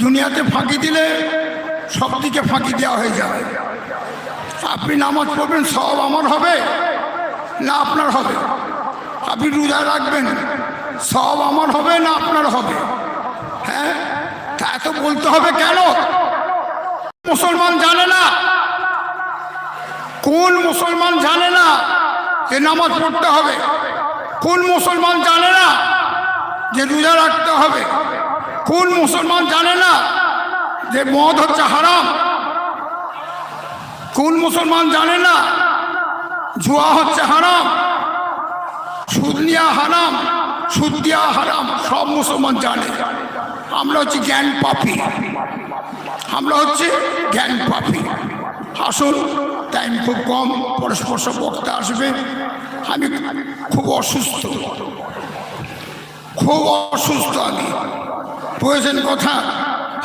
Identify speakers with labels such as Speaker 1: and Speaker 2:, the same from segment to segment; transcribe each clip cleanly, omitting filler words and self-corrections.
Speaker 1: দুনিয়াতে ফাঁকি দিলে সব দিকে ফাঁকি দেওয়া হয়ে যাবে। আপনি নামাজ পড়বেন, সব আমার হবে না আপনার হবে? আপনি রোজা রাখবেন, সব আমার হবে না আপনার হবে? হ্যাঁ, তা এত বলতে হবে কেন? মুসলমান জানে না, কোন মুসলমান জানে না যে নামাজ পড়তে হবে? কোন মুসলমান জানে না যে রোজা রাখতে হবে? কোন মুসলমান জানে না যে মদ হচ্ছে হারাম? কোন মুসলমান জানে না জুয়া হচ্ছে হারাম, সুদ নেওয়া হারাম, সুদ দেওয়া হারাম? সব মুসলমান জানে। আমরা হচ্ছে জ্ঞান পাপী, আমরা হচ্ছে জ্ঞান পাপী। আসুন, টাইম খুব কম, পরস্পর সব বক্তা আসবে। আমি খুব অসুস্থ, খুব অসুস্থ। আমি প্রয়োজন কথা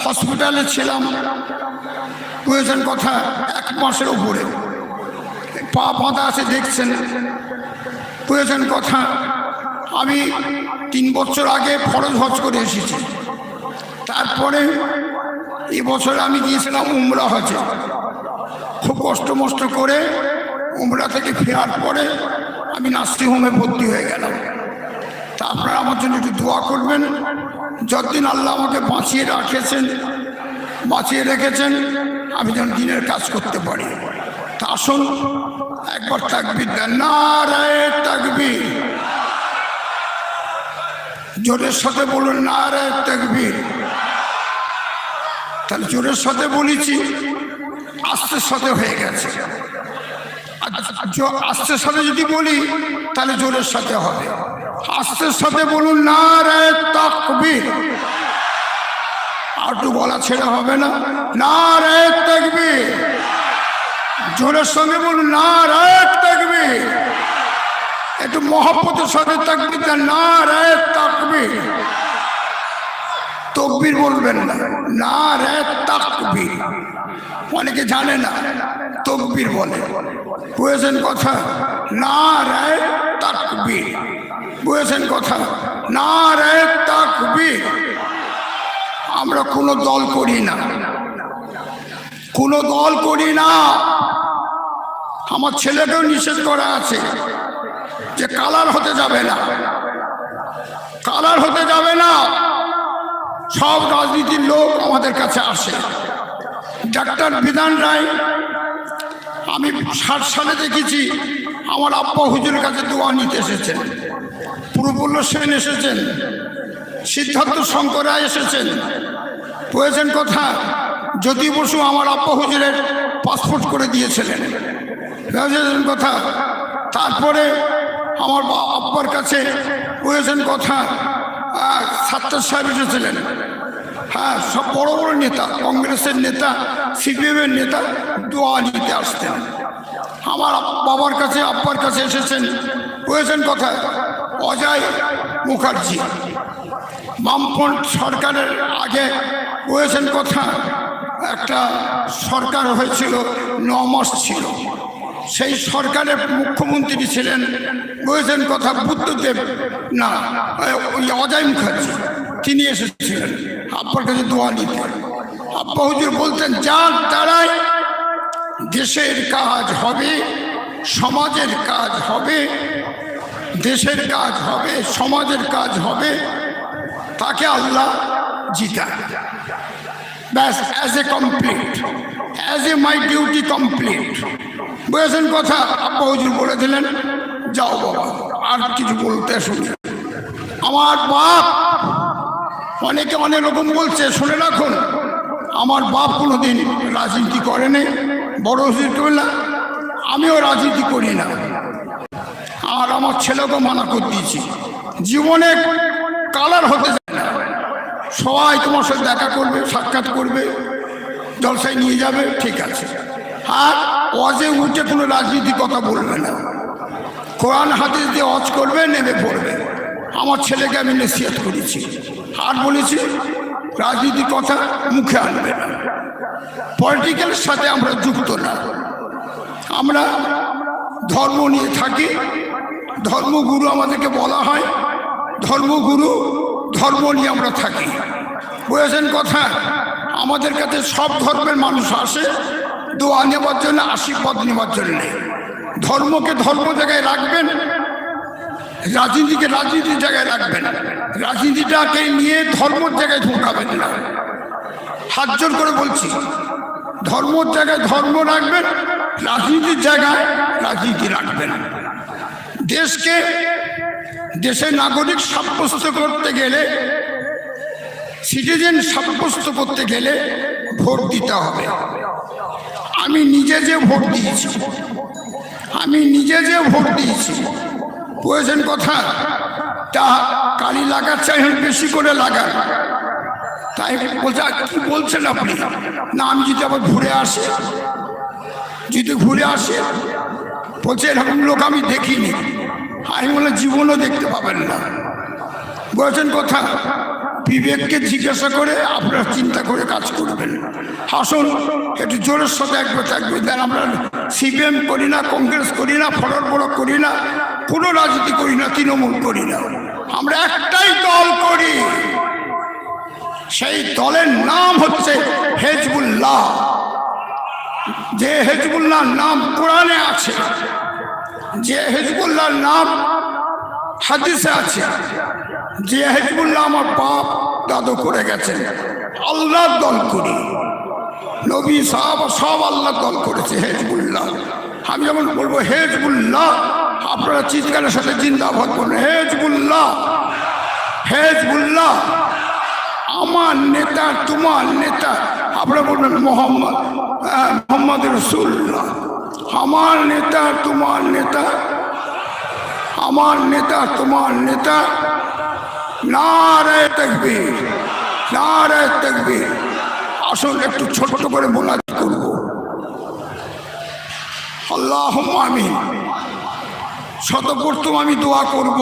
Speaker 1: হসপিটালে ছিলাম, প্রয়োজন কথা 1 মাসের উপরে, পা বাঁধা আছে দেখছেন। প্রয়োজন কথা আমি 3 বছর আগে ফরজ হজ করে এসেছি। তারপরে এবছর আমি গিয়েছিলাম উমরা হজে। খুব কষ্ট মষ্ট করে উমরা থেকে ফেরার পরে আমি নার্সিংহোমে ভর্তি হয়ে গেলাম। তা আপনারা আমার জন্য একটু দোয়া করবেন, যতদিন আল্লাহ আমাকে বাঁচিয়ে রেখেছেন, আমি যেন দিনের কাজ করতে পারি। তা আসুন একবার তাকবীর দেন, নারায়ে তাকবীর। জোরের সাথে বলুন নারায়ে তাকবীর। তাহলে জোরের সাথে বলেছি, আস্তের সাথে হয়ে গেছে। আস্তের সাথে যদি বলি তাহলে জোরের সাথে হবে। আস্তের সাথে বলুন নারায়ে তাকবীর। আর একটু বলা ছেড়ে হবে না, নারায়ে তাকবীর। জোরের সঙ্গে বলুন নারায়ে তাকবীর। একটু মহব্বতের সাথে তাকবীর দেন, নারায়ে তাকবীর। তকবীর বলবেন না, নারায়ে তাকবীর। অনেকে জানে না, তকবীর বলে। বুঝেছেন কথা? নারায়ে তাকবীর। বুঝেছেন কথা? নারায়ে তাকবীর। আমরা কোনো দল করি না, কোনো দল করি না। আমার ছেলেকেও নিষেধ করা আছে যে কালার হতে যাবে না, কালার হতে যাবে না। সব রাজনীতির লোক আমাদের কাছে আসে। ডাক্তার বিধান রায় আমি 60 সালে দেখেছি, আমার আব্বা হুজুরের কাছে দোয়া নিতে এসেছেন। প্রফুল্ল সেন এসেছেন, সিদ্ধার্থ শঙ্কর রায় এসেছেন। প্রয়োজন কথা জ্যোতি বসু আমার আব্বা হুজুরের পাসপোর্ট করে দিয়েছিলেন। বুঝেছেন কথা? তারপরে আমার আব্বার কাছে প্রয়োজন কথা সাত্তার সাহেব এসেছিলেন। হ্যাঁ, সব বড় বড় নেতা, কংগ্রেসের নেতা, সিপিএমের নেতা দোয়া নিতে আসতেন। আমার বাবার কাছে, আব্বার কাছে এসেছেন প্রয়োজন কথা অজয় মুখার্জি। বামফ্রন্ট সরকারের আগে প্রয়োজন কথা একটা সরকার হয়েছিল, 9 মাস ছিল। সেই সরকারের মুখ্যমন্ত্রী ছিলেন বুঝেছেন কথা বুদ্ধদেব, না অজয় মুখার্জি। তিনি এসেছিলেন আব্বার কাছে দোয়া নিতে। আব্বা হুজুর বলতেন, যার দ্বারাই দেশের কাজ হবে, সমাজের কাজ হবে, দেশের কাজ হবে, সমাজের কাজ হবে, তাকে আল্লাহ জিতায়। ব্যাস, as a complete, as a my duty complete. বুঝেছেন কথা? আব্বা হুজুর বলে দিলেন, যাও বাবা, আর কিছু বলতে শুনি। আমার বাপ, অনেকে অনেক রকম বলছে, শুনে রাখুন, আমার বাপ কোনোদিন রাজনীতি করেনি। বড় হুজুর বলল, আমিও রাজনীতি করি না। আর আমার ছেলেকে মানা করে দিয়েছি, জীবনে কালার হতে যায় না। সবাই তোমার সাথে দেখা করবে, সাক্ষাৎ করবে, জলসায় নিয়ে যাবে, ঠিক আছে। আর ওয়াজে উঠে কোনো রাজনীতি কথা বলবে না। কোরআন হাদিস দিয়ে ওয়াজ করবে, নেমে পড়বে। আমার ছেলেকে আমি নসিহত করেছি, আর বলেছি রাজনীতি কথা মুখে আনবে না। পলিটিক্যালের সাথে আমরা যুক্ত না। আমরা ধর্ম নিয়ে থাকি। ধর্মগুরু আমাদেরকে বলা হয়, ধর্মগুরু, ধর্ম নিয়ে আমরা থাকি। বুঝেছেন কথা? আমাদের কাছে সব ধর্মের মানুষ আসে দোয়া নেওয়ার জন্য, আশীর্বাদ নেওয়ার জন্য। ধর্মকে ধর্ম জায়গায় রাখবেন, রাজনীতিকে রাজনীতির জায়গায় রাখবেন, রাজনীতিটাকে নিয়ে ধর্মের জায়গায় ঢোকাবেন না। হাত জোর করে বলছি, ধর্মের জায়গায় ধর্ম রাখবেন, রাজনীতির জায়গায় রাজনীতি রাখবেন। দেশকে দেশের নাগরিক সাব্যস্ত করতে গেলে, সিটিজেন সাব্যস্ত করতে গেলে ভোট দিতে হবে। আমি নিজে যে ভোট দিয়েছি, বুঝেছেন কথা? তা কালি লাগার চাই বেশি করে লাগান। তাই বলছে, কি বলছেন আপনি? না, আমি যদি আবার ঘুরে আসি, বলছে এরকম লোক আমি দেখিনি। আমি বলে জীবনও দেখতে পাবেন না। বুঝেছেন কথা? বিবেককে জিজ্ঞাসা করে আপনারা চিন্তা করে কাজ করবেন। আসুন একটু জোরের সাথে একবার থাকবেন। আমরা সিপিএম করি না, কংগ্রেস করি না, ফরওয়ার্ড ব্লক করি না, কোনো রাজনীতি করি না, তৃণমূল করি না। আমরা একটাই দল করি, সেই দলের নাম হচ্ছে হেজবুল্লাহ। যে হেজবুল্লাহর নাম কোরআনে আছে, যে হেজবুল্লাহর নাম হাদিসে আছে, যে হেজবুল্লাহ আমার বাপ দাদু করে গেছেন। আল্লাহর দল করি, নবী সাহাবা সব আল্লাহর দল করেছে হেজবুল্লাহ। আমি যেমন বলবো হেজবুল্লাহ, আপনারা চিৎকারের সাথে জিন্দাবাদ করুন, হেজবুল্লাহ, হেজবুল্লাহ। আমার নেতা, তোমার নেতা, আপনারা বলবেন মোহাম্মদ রাসূলুল্লাহ। আমার নেতা, তোমার নেতা, আমার নেতা, তোমার নেতা। নারে তাকবীর, নারে তাকবীর। আসুন একটু ছোট্ট করে মোনাজাত করব। আল্লাহুম্মা আমিন। শতপ্রথম আমি দোয়া করব,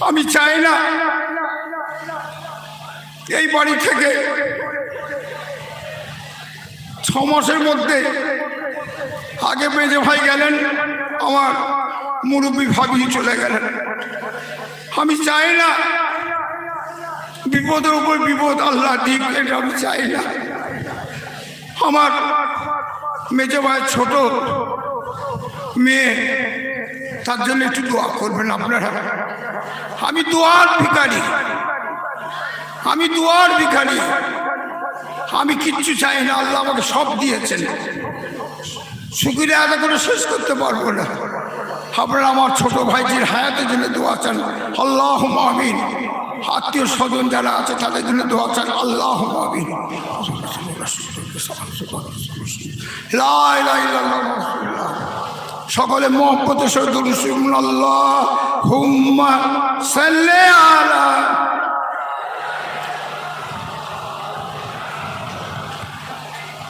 Speaker 1: আমি চাই না এই বাড়ি থেকে 6 মাসের মধ্যে, আগে মেজে ভাই গেলেন, আমার মুরব্বী ভাবি চলে গেলেন। আমি চাই না বিপদের উপর বিপদ আল্লাহ দিক, এটা আমি চাই না। আমার মেজে ভাই ছোট মেয়ে, তার জন্য একটু দোয়া করবেন আপনারা। আমি দোয়ার ভিখারি, আমি দোয়ার ভিখারি। আমি কিচ্ছু চাই না, আল্লাহ আমাকে সব দিয়েছেন। শুকরিয়া আদায় করে শেষ করতে পারবো না। আপনারা আমার ছোট ভাইজির হায়াতের জন্য দোয়া চান, আল্লাহুম্মা আমিন। আত্মীয় স্বজন যারা আছে তাদের জন্য দোয়া চান, আল্লাহুম্মা আমিন। লা ইলাহা ইল্লাল্লাহ। সকলে মুহাব্বতের সাথে দরুদ শরীফ, আল্লাহুম্মা সাল্লি আলা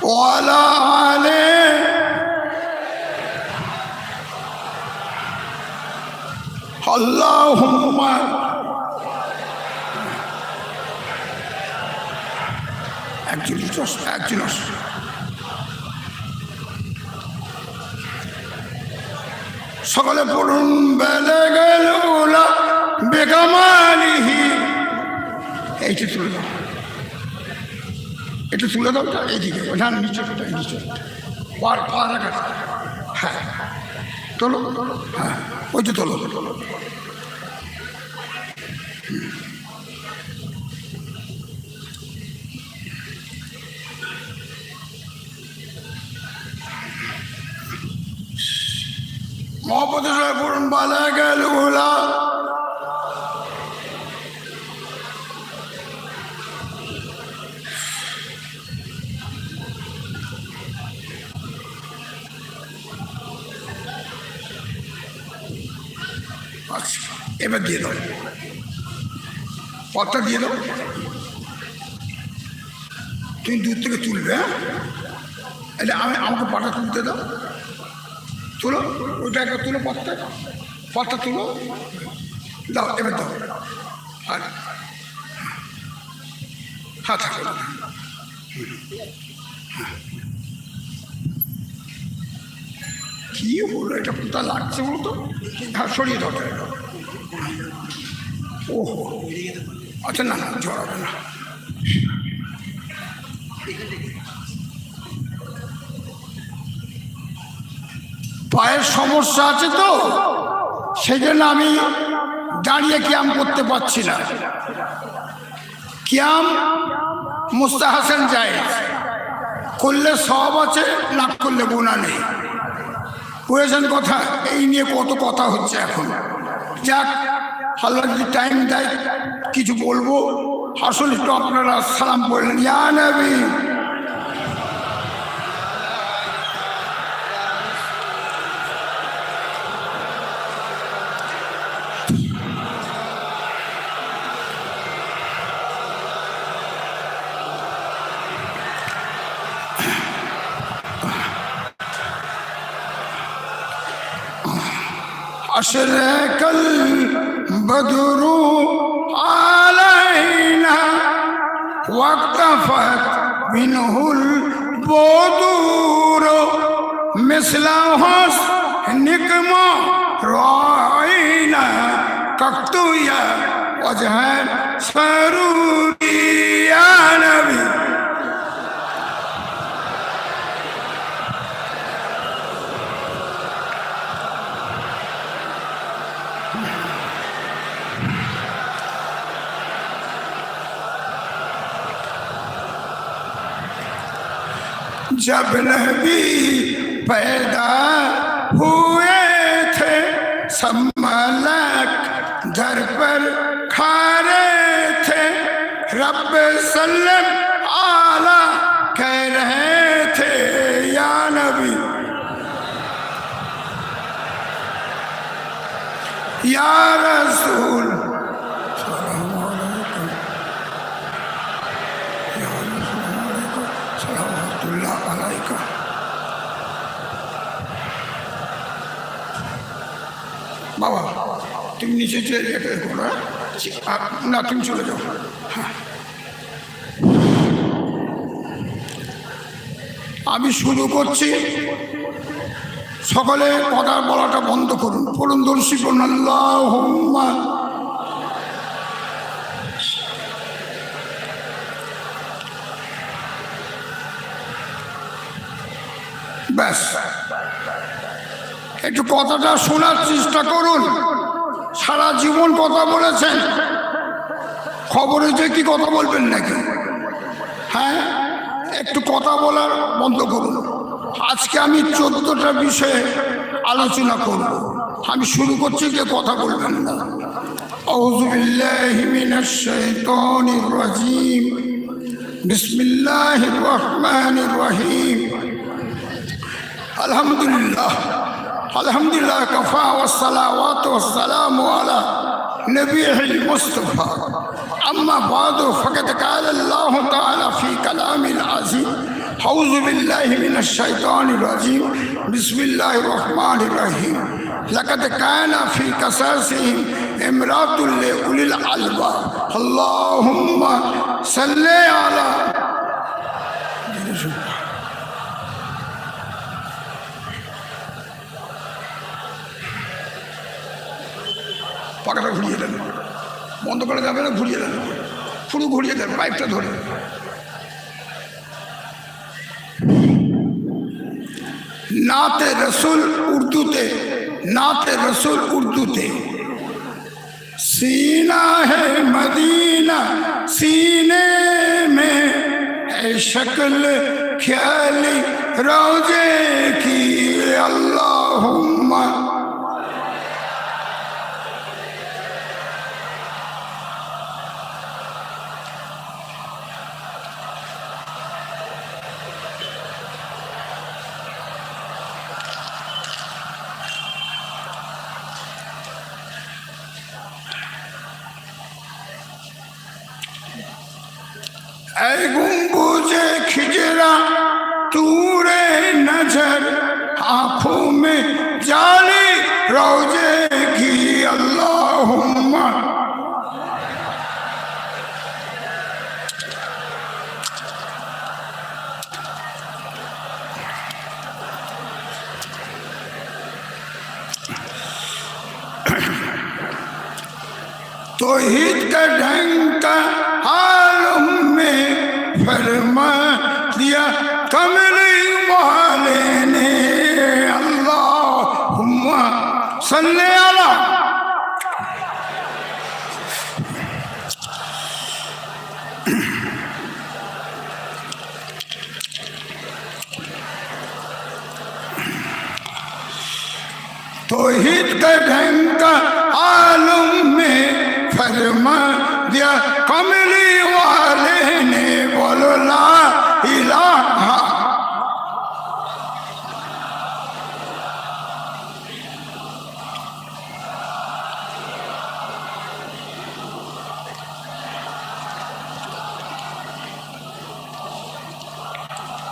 Speaker 1: ওয়া আলা আলি আল্লাহুম্মা। একজন সকলে পড়ুন, বেলাগাল উলা বিকামালিহি। এইটা তুলে দাও, এটা তুলে দাও, এইদিকে ওটা নিচে, পার রাখা। হ্যাঁ তোলো, হ্যাঁ ওইটা তোলো। মহাপতেশ্বর পড়ুন, বেলাগাল উলা। আচ্ছা, এবার দিয়ে দাও, পথটা দিয়ে দাও। তুমি দূর থেকে তুলবে, হ্যাঁ? এটা আমাকে পাটা তুলতে দাও, তুলো ওইটা একটা তুলো, পথটা তুলো, দাও, এবার দাও। আর হ্যাঁ থাকো, কি হলো এটা, কোথা লাগছে বলো তো? হ্যাঁ সরিয়ে দাও। ও আচ্ছা, না না জড়াবে না। পায়ের সমস্যা আছে তো, সেই জন্য আমি দাঁড়িয়ে কিয়াম করতে পারছি না। কিয়াম মুস্তাহাসান যায়, করলে সব আছে, না করলে গুনাহ নেই। বুঝেছেন কথা? এই নিয়ে কত কথা হচ্ছে এখন। যাক, আল্লাহ যদি টাইম দেয় কিছু বলবো। আসলে তো আপনারা সালাম বললেন, ইয়া নবী। أشرق البدر علينا واقتفت منه البدور مثل حسنك ما رأينا قط يا وجه سرور يا نبي। जब नबी पैदा हुए थे सब मलक दर पर खड़े थे, रब सल्लम आला कह रहे थे या नबी या रसूल। বাবা তুমি নিচে চলে না, তুমি চলে যাও। হ্যাঁ, আমি শুরু করছি, সকলে কথা বলাটা বন্ধ করুন। বলুন দর্শি বলুন আল্লাহুম্মা। ব্যাস, একটু কথাটা শোনার চেষ্টা করুন। সারা জীবন কথা বলেছেন, খবরে যে কি কথা বলবেন নাকি? হ্যাঁ, একটু কথা বলার বন্ধ করুন। আজকে আমি 14টা বিষয়ে আলোচনা করব। আমি শুরু করছি, যে কথা বলবেন না। আউযু বিল্লাহি মিনাশ শাইতানির রাজীম, বিসমিল্লাহির রহমানির রহিম। আলহামদুলিল্লাহ আলহামদুলিল্লাহ কফা ওয়াসসালাওয়াত ওয়াসসালামু আলা নবিয়িল মুস্তাফা। আম্মা বাদু ফাকাদ ক্বালা আল্লাহু তাআলা ফি কালামিল আযীম। আউযু বিল্লাহি মিনাশ শাইতানির রাজীম, বিসমিল্লাহির রহমানির রহিম। লাকাদ কানা ফি কাসাসিহিম ইমরাতুল লিউলিল আলবাব। আল্লাহুম্মা সাল্লি আলা। পাখাটা ঘুরিয়ে দেন, বন্ধ করা যাবে না, ঘুরিয়ে দেন, পুরো ঘুরিয়ে দেন, পাইপটা ধরে। नाते रसूल उर्दूते, नाते रसूल उर्दूते। सीना है मदीना सीने में है शक्ल ख्याली रोजे की। अल्लाहुम्मा गुंबुजे खिजरा तूरे नजर आंखों में जाली रोजे की। अल्लाहुम्मा तौहीद का ढंग का आलम में फरमा दिया कमली वाले ने। अल्लाहुम्मा सल्ले अला। तौहीद का ढंग का आलम में फरमा दिया कमली वाले ने। बोलो ला इलाहा।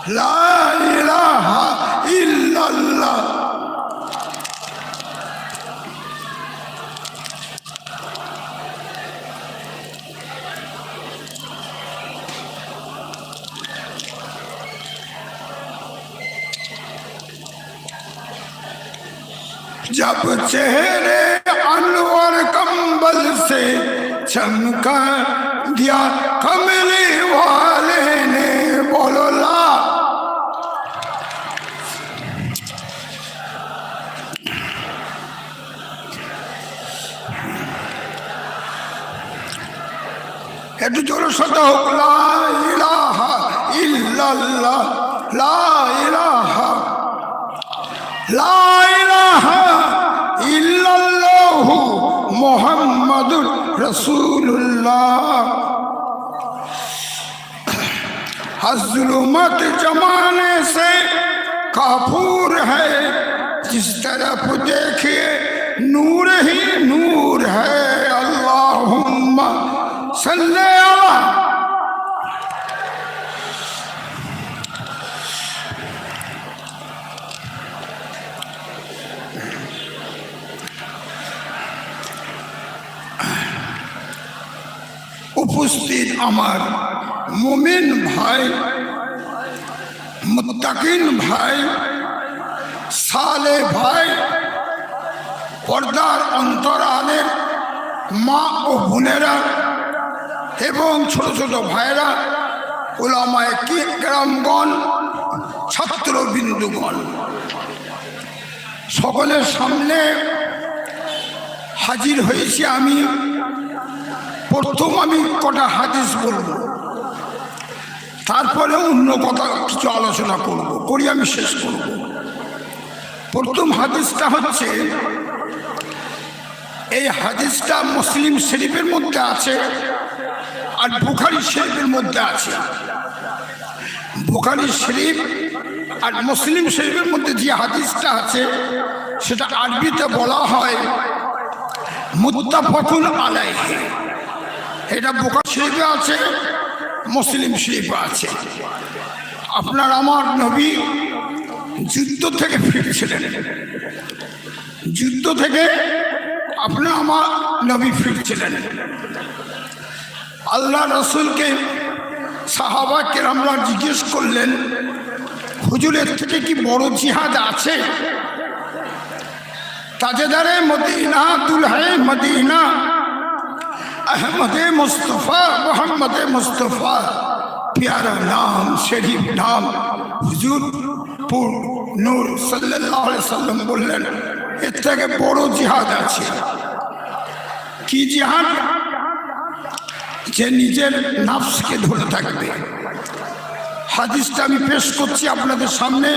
Speaker 1: ला इलाहा इल्लल्लाह। जब चेहरे अनवर कंबल से चमका दिया कमली वाले ने। बोलो ला। একটু জোরে শত হোক। লা ইলাহা ইল্লাল্লাহ। লা ইলাহা লা ইলাহা इल्लल्लाहु मुहम्मदुर रसूलुल्लाह। ज़ुल्मत जमाने से काफूर है, जिस तरफ देखिए नूर ही नूर है। अल्लाहुम्मा सल्ले अला। उपस्थित আমার মুমিন ভাই, মুত্তাকিন ভাই, সালে ভাই, পর্দার অন্তরালের মা ও বোনেরা এবং ছোট ছোট ভাইরা, উলামায়ে কিরামগণ, ছাত্রবিন্দুগণ, সকলের সামনে হাজির হয়েছি আমি। প্রথম আমি কটা হাদিস বলবো, তারপরে অন্য কথা কিছু আলোচনা করব, করি আমি শেষ করব। প্রথম হাদিসটা হচ্ছে, এই হাদিসটা মুসলিম শরীফের মধ্যে আছে আর বুখারী শরীফের মধ্যে আছে। বুখারী শরীফ আর মুসলিম শরীফের মধ্যে যে হাদিসটা আছে সেটা আরবিতে বলা হয় মুত্তাফাকুন আলাইহি। এটা বুখারী শরীফে আছে, মুসলিম শরীফে আছে। আপনার আমার নবী যুদ্ধ থেকে ফিরছিলেন, যুদ্ধ থেকে আপনার আমার নবী ফিরছিলেন। আল্লাহ রসুলকে সাহাবা কেরামরা জিজ্ঞেস করলেন, হুজুরের থেকে কি বড় জিহাদ আছে? তাজেদারে মদিনা, দুলহে মদিনা, अहमद मुस्तफ़ा, मोहम्मद मुस्तफ़ा, प्यारा नाम, शरीफ नाम, हुजूर पुर नूर सल्लल्लाहु अलैहि वसल्लम बोलें एर थेके बड़ो जिहाद आछे। कि जिहाद? जे निजेर नफ्सके धरे थाकबे। हादिसटा आमि पेश करछि आपनादेर सामने,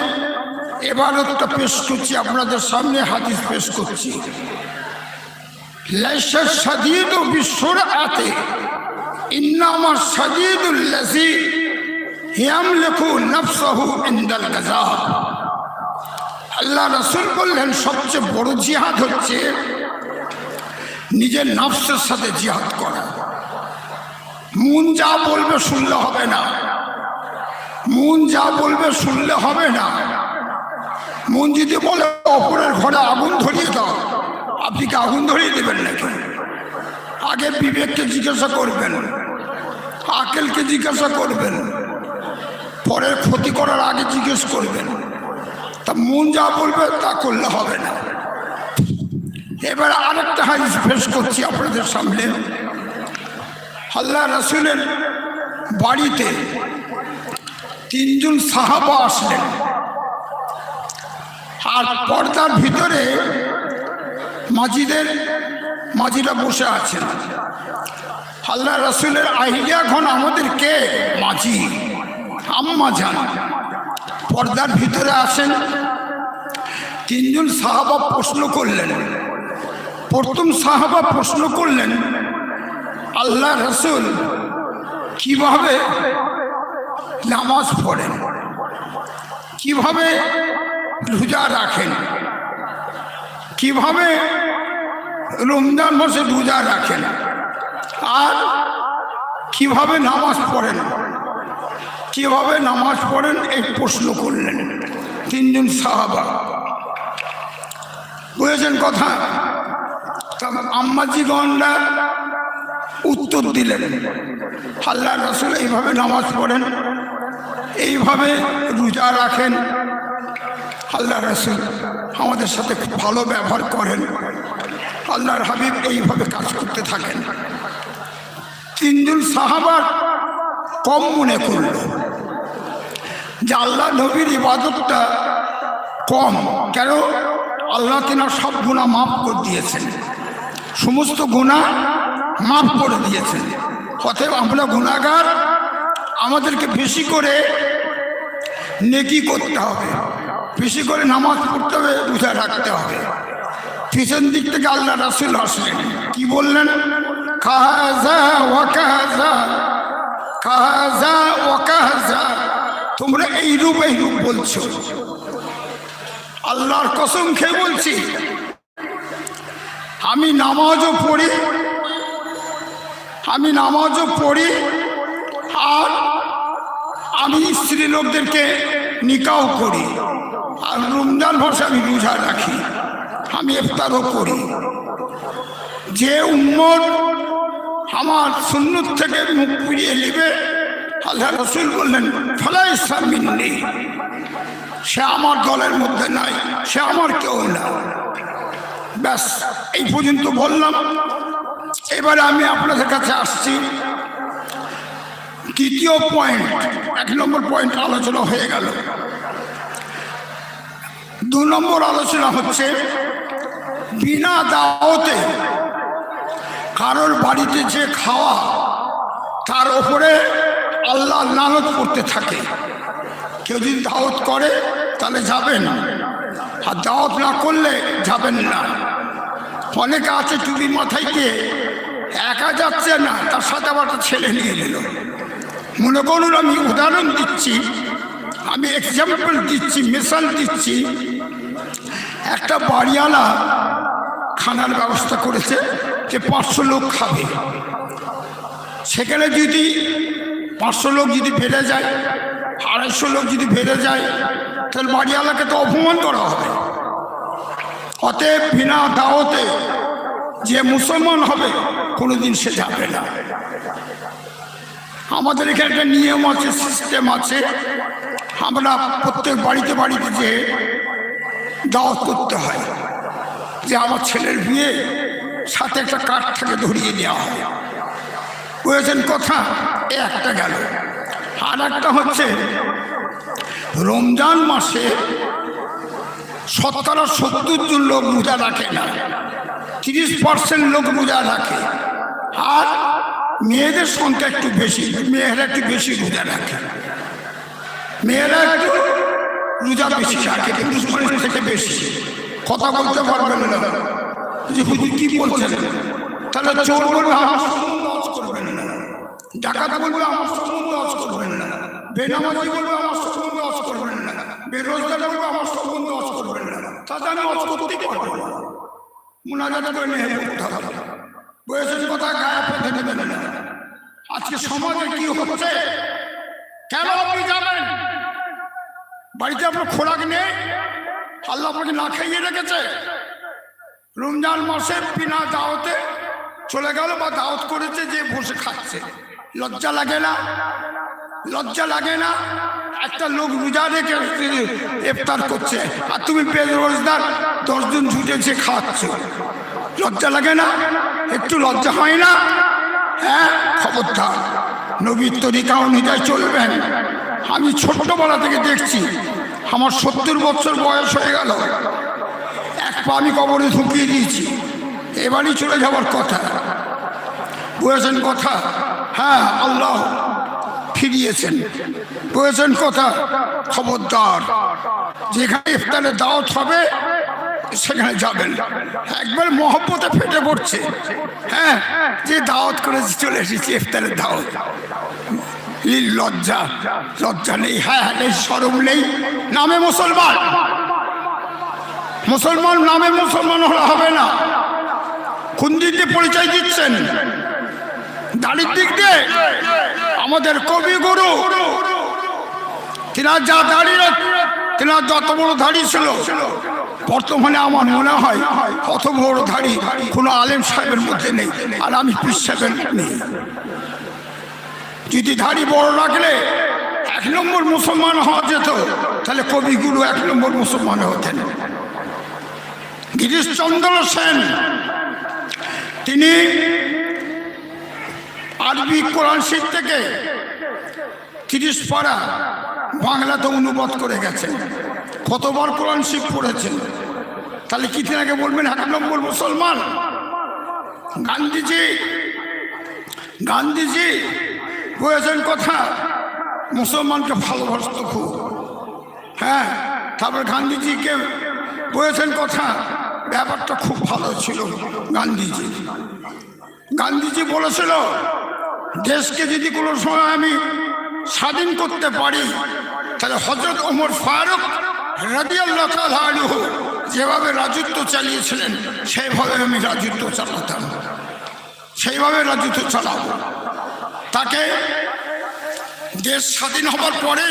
Speaker 1: इबारतटा पेश करछि आपनादेर सामने, हादिस पेश करछि। लैसा शदीद बिसुरअत इन्नमा शदीदुल्लज़ी यामलिकु नफ्सहु इंदल गज़ाब। আল্লাহ রাসূল বললেন, সবচেয়ে বড় জিহাদ হচ্ছে নিজের নফসের সাথে জিহাদ করা। মন যা বলবে শুনলে হবে না, মন যা বলবে শুনলে হবে না। মন যদি বলে অপরের ঘরে আগুন ধরিয়ে দাও, আপনি কি আগুন ধরিয়ে দেবেন নাকি? আগে বিবেককে জিজ্ঞাসা করবেন, আকেলকে জিজ্ঞাসা করবেন, পরের ক্ষতি করার আগে জিজ্ঞেস করবেন। তা মন যা বলবে তা করলে হবে না। এবার আরেকটা হাদিস পেশ করছি আপনাদের সামনে। আল্লাহ রাসূলের বাড়িতে তিনজন সাহাবা আসলেন, আর পর্দার ভিতরে মাঝিরা বসে আছেন। আল্লাহ রাসূলের আইডিয়া এখন আমাদেরকে মাঝি আম্মা জান পর্দার ভিতরে আসেন। তিনজন সাহাবা প্রশ্ন করলেন। প্রথম সাহাবা প্রশ্ন করলেন, আল্লাহ রাসূল কিভাবে নামাজ পড়েন, কিভাবে রোজা রাখেন, কিভাবে রমজান মাসে রোজা রাখেন, আর কিভাবে নামাজ পড়েন, কিভাবে নামাজ পড়েন এই প্রশ্ন করলেন তিনজন সাহাবা। বুঝেছেন কথা? আম্মাজিগণরা উত্তর দিলেন, আল্লাহ রাসূল এইভাবে নামাজ পড়েন, এইভাবে রোজা রাখেন, আল্লাহ রাসূল আমাদের সাথে খুব ভালো ব্যবহার করেন, আল্লাহর হাবিব এইভাবে কাজ করতে থাকেন। তিনজন সাহাবার কম মনে করল যে আল্লাহ নবীর ইবাদতটা কম। কেন? আল্লাহ তিনার সব গুনাহ মাফ করে দিয়েছেন, সমস্ত গুনাহ মাফ করে দিয়েছেন। অতএব আমরা গুনাহগার, আমাদেরকে বেশি করে নেকি করতে হবে, বেশি করে নামাজ পড়তে হবে, রোজা রাখতে হবে। পিছন দিক থেকে আল্লাহ রাসূল আসলেন, কি বললেন? কাযা ওয়া কাযা, কাযা ওয়া কাযা, তোমরা এইরূপ বলছো। আল্লাহর কসম খেয়ে বলছি, আমি নামাজও পড়ি, আর আমি স্ত্রী লোকদেরকে নিকাহ করি, আর রমজান মাসে আমি রোজা রাখি, আমি ইফতারও করি। যে উম্মত আমার সুন্নত থেকে মুখ ফিরিয়ে নেবে, আল্লাহ রাসূল বললেন ফালাইসা মিন্নি, সে আমার দলের মধ্যে নাই, সে আমার কেউ না। ব্যাস, এই পর্যন্ত বললাম। এবারে আমি আপনাদের কাছে আসছি দ্বিতীয় পয়েন্ট। 1 নম্বর পয়েন্ট আলোচনা হয়ে গেল। 2 নম্বর আলোচনা হচ্ছে বিনা দাওয়াতে কারোর বাড়িতে যে খাওয়া, তার ওপরে আল্লাহ লানত করতে থাকে। কেউ যদি দাওয়াত করে তাহলে যাবেন, আর দাওয়াত না করলে যাবেন না। অনেকে আছে টুপি মাথায় দিয়ে একা যাচ্ছে না, তার সাথে আবার একটা ছেলে নিয়ে নিল। মনে করুন, আমি উদাহরণ দিচ্ছি, আমি এক্সাম্পল দিচ্ছি, মিসাল দিচ্ছি। একটা বাড়িওয়ালা খানার ব্যবস্থা করেছে যে 500 লোক খাবে। সেখানে যদি 500 লোক যদি বেড়ে যায়, 250 লোক যদি বেড়ে যায়, তাহলে বাড়িওয়ালাকে তো অপমান করা হবে। অতএব বিনা দাওয়াতে যে মুসলমান হবে কোনোদিন সে যাবে না। আমাদের এখানে একটা নিয়ম আছে, সিস্টেম আছে। আমরা প্রত্যেক বাড়িতে যে দাওয়াত করতে হয়, যে আমার ছেলের বিয়ে, সাথে একটা কার্ড থেকে ধরিয়ে দেওয়া হয়। বুঝেছেন কথা? একটা গেল। আর একটা হচ্ছে রমজান মাসে 70 জন লোক রোজা রাখে না, 30% লোক রোজা রাখে। আর মেয়েদের সংখ্যা একটু বেশি, মেয়েরা একটু বেশি রোজা রাখে, মেয়েরা একটু রোজা বেশি রাখে, পুরুষ মানুষ থেকে বেশি। কথা বলতে পারবেন না যে হুজুর কি বলছেন? তাহলে চোর বলবে আমার সম্বন্ধে ওয়াজ করবেন না, ডাকাত বলবে আমার সম্বন্ধে ওয়াজ করবেন না, বেনামাজি বলবে আমার সম্বন্ধে ওয়াজ করবেন না, বেরোজগার বলবে আমার সম্বন্ধে ওয়াজ করবেন না। তাতে আমি ওয়াজ করতেই পারবো না, মুনাজাত করে নিয়ে পড়তে হবে। বয়সের কথা গায়ে পেতে দেবেন না। আজকে সমাজে কি হচ্ছে কেন আপনি জানেন? বাড়িতে আপনার খোরাক নেই, আল্লাহ আপনাকে না খাইয়ে রেখেছে। রমজান মাসে বিনা দাওয়াতে চলে গেল, বা দাওয়াত করেছে যে বসে খাচ্ছে। লজ্জা লাগে না? লজ্জা লাগে না? একটা লোক রোজা রেখে ইফতার করছে, আর তুমি বেরোজগার 10 জন ছুটেছে খাওয়াচ্ছ। লজ্জা লাগে না? একটু লজ্জা হয় না? হ্যাঁ খবরদার, নবীর তরিকা অনুযায়ী চলবেন। আমি ছোট্টবেলা থেকে দেখছি, আমার 70 বছর বয়স হয়ে গেল, এক পা আমি কবরে ঢুকিয়ে দিয়েছি, এবারই চলে যাওয়ার কথা। বুঝেছেন কথা? হ্যাঁ, আল্লাহ ফিরিয়েছেন। বুঝেছেন কথা? খবরদার, যেখানে ইফতারের দাওয়াত হবে সেখানে যাবেন। একবার মহব্বতে ফেটে পড়ছে, হ্যাঁ, যে দাওয়াত করেছি, চলে এসেছি ইফতারের দাওয়াত। লজ্জা লজ্জা নেই, হ্যাঁ নেই, শরম নেই, নামে মুসলমান। মুসলমান নামে মুসলমান হলে হবে না। কোন দিক দিয়ে পরিচয় দিচ্ছেন? দাড়ির দিক দিয়ে? আমাদের কবিগুরু তিনার যা দাঁড়িয়ে, তিনার যত বড় দাড়ি ছিল, বর্তমানে আমার মনে হয় অত বড় দাড়ি কোনো আলেম সাহেবের মধ্যে নেই, আর আমি পীর সাহেবের নেই। যদি দাড়ি বড় রাখলে 1 নম্বর মুসলমান হওয়া যেত, তাহলে কবিগুরু 1 নম্বর মুসলমান হতেন। গিরিশচন্দ্র সেন তিনি আরবি কোরআন শরীফ থেকে 30 পারা বাংলাতে অনুবাদ করে গেছেন। কতবার কোরআন শরীফ পড়েছেন? তাহলে কি তিনাকে বলবেন 1 নম্বর মুসলমান? গান্ধীজি বলেছেন কথা, মুসলমানকে ভালোবাসত খুব, হ্যাঁ। তারপর গান্ধীজিকে বলেছেন কথা, ব্যাপারটা খুব ভালো ছিল। গান্ধীজি বলেছিল, দেশকে যদি কোনো সময় আমি স্বাধীন করতে পারি, তাহলে হযরত ওমর ফারুক রাদিয়াল্লাহু তাআলা আনহু যেভাবে রাজত্ব চালিয়েছিলেন, সেইভাবে আমি রাজত্ব চালাতাম, সেইভাবে রাজত্ব চালাবো। তাকে দেশ স্বাধীন হবার পরে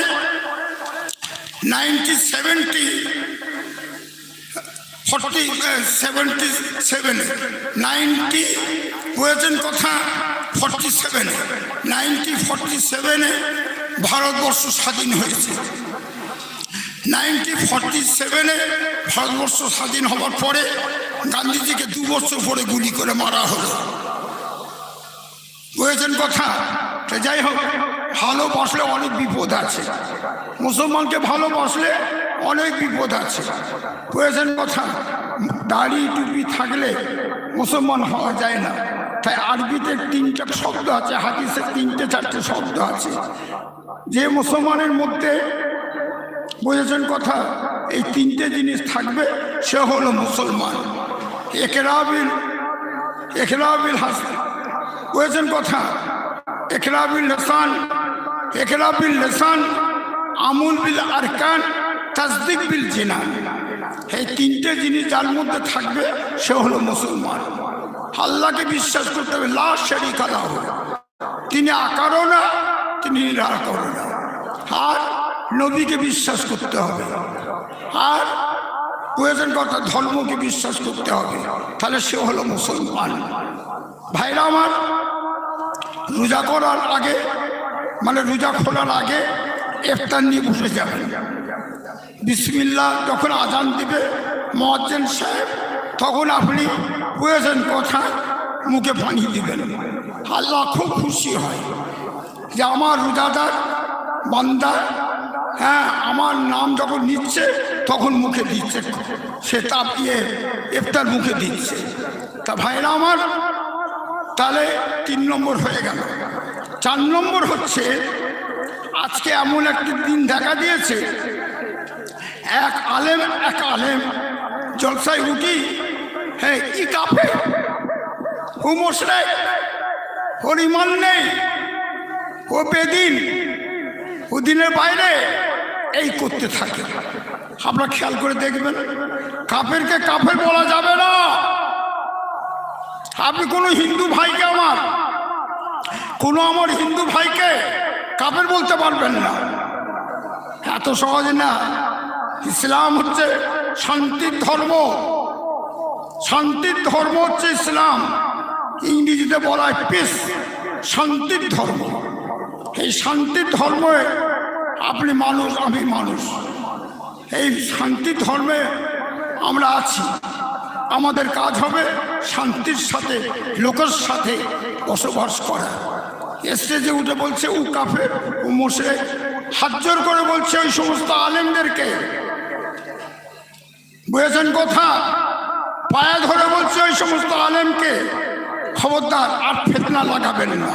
Speaker 1: 1947 ভারতবর্ষ স্বাধীন হয়েছে। 1947 ভারতবর্ষ স্বাধীন হবার পরে গান্ধীজিকে 2 বছর পরে গুলি করে মারা হলো। বুঝেছেন কথা? যাই হোক, ভালোবাসলে অনেক বিপদ আছে, মুসলমানকে ভালোবাসলে অনেক বিপদ আছে। বুঝেছেন কথা? দাড়ি টুপি থাকলে মুসলমান হওয়া যায় না। তাই আরবিতে 3টা শব্দ আছে, হাদিসে 3-4টে শব্দ আছে, যে মুসলমানের মধ্যে, বুঝেছেন কথা, এই 3টে জিনিস থাকবে, সে হলো মুসলমান। একরাবিল হাসান, বুঝেছেন কথা? একরাবিল লিসান, আমুল বিল আরকান, তাসদিক বিল জিনান। এই 3টে জিনিস যার মধ্যে থাকবে, সে হলো মুসলমান। আল্লাহকে বিশ্বাস করতে হবে, লা শারীকা লাহু, তিনি আকারও না, তিনি নিরাকারও না। আর নবীকে বিশ্বাস করতে হবে, আর বুঝেছেন কথা, ধর্মকে বিশ্বাস করতে হবে, তাহলে সে হলো মুসলমান। ভাইরা আমার, রোজা করার আগে, মানে রোজা খোলার আগে ইফতার নিয়ে বসে যাবেন। বিসমিল্লাহ যখন আজান দিবে মুয়াজ্জিন সাহেব, তখন আপনি, বুঝেছেন কথা, মুখে পানি দিবেন। আল্লাহ খুব খুশি হয় যে আমার রোজাদার বান্দা, হ্যাঁ, আমার নাম যখন নিচ্ছে তখন মুখে দিচ্ছে, সে তাপিয়ে ইফতার মুখে দিচ্ছে। তা ভাইরা আমার, তাহলে 3 নম্বর হয়ে গেল। 4 নম্বর হচ্ছে, আজকে এমন একটি দিন দেখা দিয়েছে, এক আলেম জলসায় উঠি, হ্যাঁ, ই কাফের, ও মুশরিক, ওর ঈমান নেই, ও বেদিন, ও দিনের বাইরে, এই করতে থাকে। আপনারা খেয়াল করে দেখবেন, কাফেরকে কাফের বলা যাবে না। আপনি কোনো হিন্দু ভাইকে, আমার হিন্দু ভাইকে কাফের বলতে পারবেন না, এত সহজে না। ইসলাম হচ্ছে শান্তির ধর্ম, শান্তির ধর্ম হচ্ছে ইসলাম। ইংরেজিতে বলা হয় পিস, শান্তির ধর্ম। এই শান্তির ধর্মে আপনি মানুষ, আমি মানুষ, এই শান্তির ধর্মে আমরা আছি। আমাদের কাজ হবে শান্তির সাথে, লোকের সাথে বসবাস করা। স্টেজে উঠে বলছে ও কাফের, ও মুশরিক, হাত জোর করে বলছে ওই সমস্ত আলেমদেরকে, বুঝেছেন কথা? পায়ে ধরে বলছে ওই সমস্ত আলেমকে, খবরদার আর ফিতনা লাগাবেন না,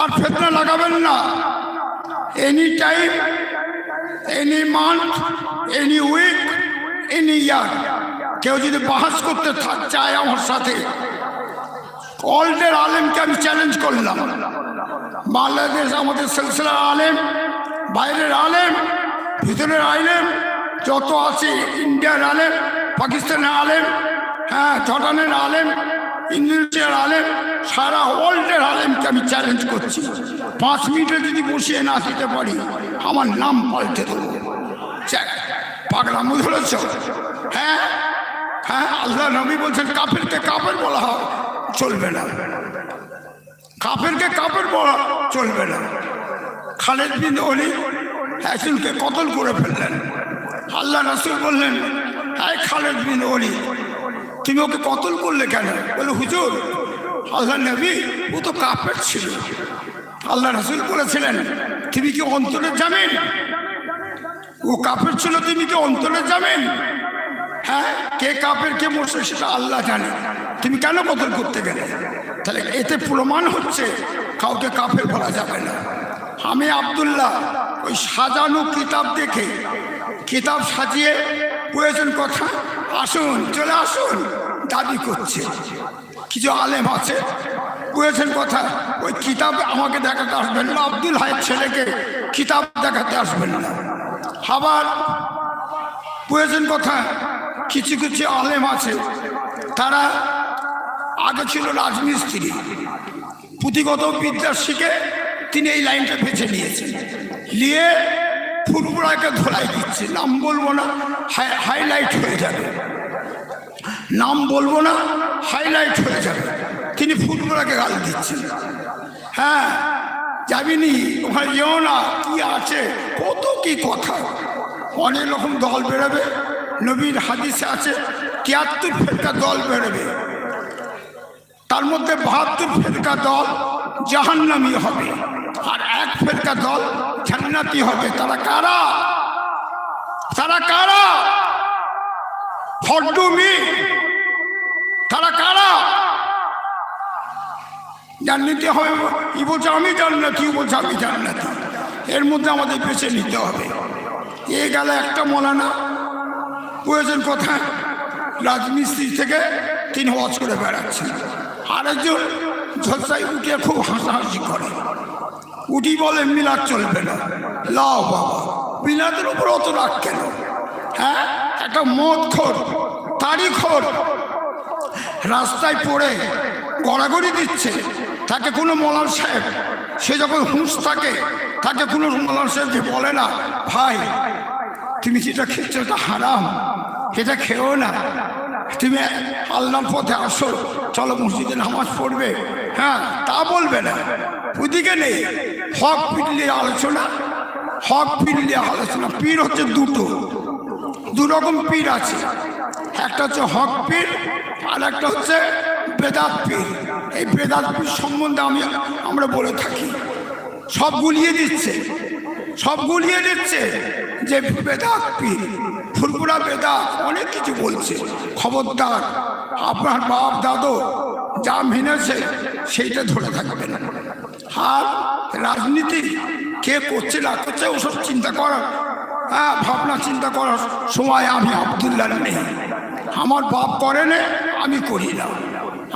Speaker 1: আর ফিতনা লাগাবেন না। Any time, any month, any week, any year, কেউ যদি বাহাস করতে চায় আমার সাথে, ওয়ার্ল্ডের আলেমকে আমি চ্যালেঞ্জ করলাম। বাংলাদেশ আমাদের সিলসিলার আলেম, বাইরের আলেম, ভিতরের আলেম যত আছে, ইন্ডিয়ার আলেম, পাকিস্তানের আলেম, হ্যাঁ জর্ডানের আলেম, ইন্দোনেশিয়ার আলেম, সারা ওয়ার্ল্ডের আলেমকে আমি চ্যালেঞ্জ করছি। 5 মিনিটে যদি বসিয়ে না দিতে পারি, আমার নাম পাল্টে দেবো। পাগলামো ধরেছ? হ্যাঁ হ্যাঁ, আল্লাহ নবী বলছেন কাফেরকে কাফের বলা হয়, চলবে না। কাফেরকে কাফের বলা চলবে না। খালেদ বিন ওয়ালিদ একজনকে কতল করে ফেললেন। আল্লাহ রাসূল বললেন, এই খালেদ বিন ওয়ালিদ, তুমি ওকে কতল করলে কেন? বলে হুজুর, আল্লাহ নবী ও তো কাফের ছিল। আল্লাহ রাসূল বলেছিলেন, তুমি কি অন্তরে জামিন? ও কাফের ছিল, তুমি কি অন্তরে জামিন? হ্যাঁ, কে কাফের কে মুশরিক সেটা আল্লাহ জানে, তুমি কেন কতল করতে গেলে? তাহলে এতে প্রমাণ হচ্ছে কাউকে কাফের বলা যাবে না। আমি আব্দুল্লাহ ওই সাজানো কিতাব দেখে, কিতাব সাজিয়ে, প্রয়োজন কথা, আসুন চলে আসুন দাবি করছে। কিছু আলেম আছে, বুঝেছেন কথা, ওই কিতাব আমাকে দেখাতে আসবেন না, আব্দুল হায়ের ছেলেকে কিতাব দেখাতে আসবেন না। আবার বুঝেছেন কথা, কিছু কিছু আলেম আছে, তারা আগে ছিল রাজমিস্ত্রি, পুঁথিগত বিদ্যা শিখে তিনি এই লাইনটা বেছে নিয়েছেন, নিয়ে ফুরফুরাকে ধোলাই দিচ্ছে। নাম বলবো না, হাইলাইট হয়ে যাবে, নাম বলবো না, হাইলাইট হয়ে যাবে। তিনি ফুরফুরাকে গাল দিচ্ছেন। হ্যাঁ, যাবিনি ওখানে যেও না, কি আছে কত কি কথা, অনেক রকম দল বেরোবে। নবীর হাদিসে আছে 73 ফেরকা দল বেরোবে, তার মধ্যে 72 ফেরকা দল জাহান্নামী হবে, আর 1 ফেরকা দল জান্নাতি হবে। তারা কারা? তারা কারা? ফর মি, তারা কারা? জান্নাতি হবে, ই বলছে আমি জান্নাতি, ও বলছে আমি জান্নাতি। এর মধ্যে আমাদের বেছে নিতে হবে। এ গেলে একটা মৌলানা, প্রয়োজন কোথায়, রাজমিস্ত্রি থেকে তিনি ওয়াজ করে বেড়াচ্ছেন। আরেকজন ঝলসায় উঠে খুব হাসাহাসি করে, উঠি বলে মিলাদ চলবে না। লাও বাবা, মিলাদের উপর অত রাগ কেন? হ্যাঁ, একটা মদ খোর, তারি খোর রাস্তায় পড়ে গড়াগড়ি দিচ্ছে, তাকে কোনো মৌলানা সাহেব, সে যখন হুঁশ থাকে, তাকে কোনো মৌলানা সাহেব যে বলে না, ভাই তুমি যেটা খেচ্ছ এটা হারাম, এটা খেও না, তুমি আল্লাহর পথে আসো, চলো মসজিদে নামাজ পড়বে, হ্যাঁ তা বলবে না। ওদিকে নেই, হক পিটলে আলোচনা, হক পিটলে আলোচনা। পীর হচ্ছে দু রকম পীর আছে, একটা হচ্ছে হক পীর, আর একটা হচ্ছে বেদাত পীর। এই বেদাত পীর সম্বন্ধে আমরা বলে থাকি, সব গুলিয়ে দিচ্ছে, সব গুলিয়ে দিচ্ছে যে বেদাত পীর, ফুরফুরা বেদাত, অনেক কিছু বলছে। খবরদার, আপনার বাপ দাদু যা মেনেছে সেইটা ধরে থাকবেন। আর রাজনীতি কে করছে না করছে ওসব চিন্তা করার, হ্যাঁ ভাবনা চিন্তা করার সময় আমি আব্দুল্লাহ নেই। আমার বাপ করে না, আমি করি না।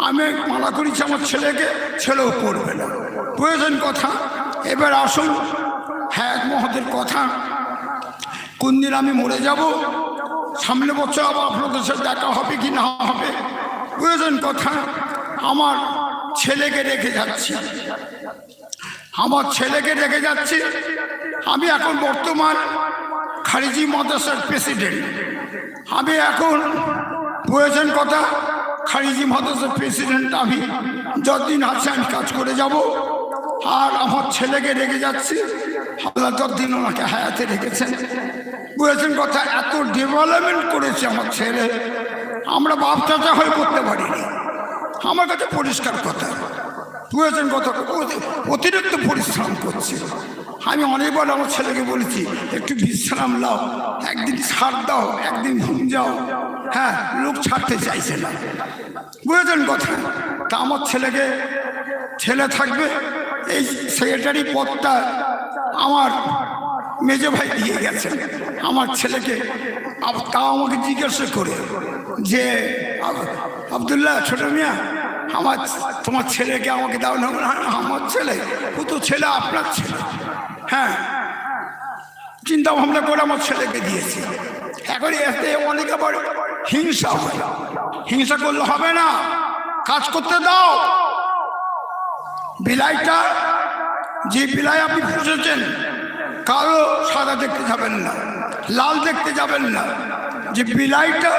Speaker 1: আমি মানা করেছি আমার ছেলেকে, ছেলেও করবে না। প্রয়োজন কথা। এবার আসুন, হ্যাঁ মহতের কথা, কোন দিন আমি মরে যাব, সামনে বছর আবার আপনাদের সাথে দেখা হবে কি না হবে। প্রয়োজন কথা, আমার ছেলেকে রেখে যাচ্ছি, আমার ছেলেকে রেখে যাচ্ছি। আমি এখন বর্তমান খারিজি মাদ্রাসার প্রেসিডেন্ট। আমি এখন প্রয়োজন কথা, খারিজি মাদ্রাসার প্রেসিডেন্ট আমি যতদিন আছে আমি কাজ করে যাব। আর আমার ছেলেকে রেখে যাচ্ছি, আল্লাহ যতদিন ওনাকে হায়াতে রেখেছেন। বুঝেছেন কথা, এত ডেভেলপমেন্ট করেছে আমার ছেলে, আমরা বাপ চাচা হয়ে করতে পারিনি। আমার কাছে পরিষ্কার কথা, বুঝেছেন কথা, অতিরিক্ত পরিশ্রম করছে। আমি অনেকবার আমার ছেলেকে বলেছি একটু বিশ্রাম নাও, একদিন ছাড় দাও, একদিন ঘুম যাও। হ্যাঁ, লোক ছাড়তে চাইছে না, বুঝেছেন কথা। তা আমার ছেলেকে, ছেলে থাকবে, এই সেক্রেটারি পদটা আমার মেজো ভাই দিয়ে গেছেন আমার ছেলেকে। তাও আমাকে জিজ্ঞাসা করে যে আব্দুল্লাহ ছোট মিয়া, তোমার ছেলেকে আমাকে দাও না। আমার ছেলে, ও তো ছেলে আপনার ছেলে। হ্যাঁ, চিন্তা ভাবনা করে আমার ছেলেকে দিয়েছি। এখন এতে অনেক আবার হিংসা হয়, হিংসা করলে হবে না, কাজ করতে দাও। বিলাইটা, যে বিলাই আপনি পুষেছেন, কালো সাদা দেখতে যাবেন না, লাল দেখতে যাবেন না, যে বিলাইটা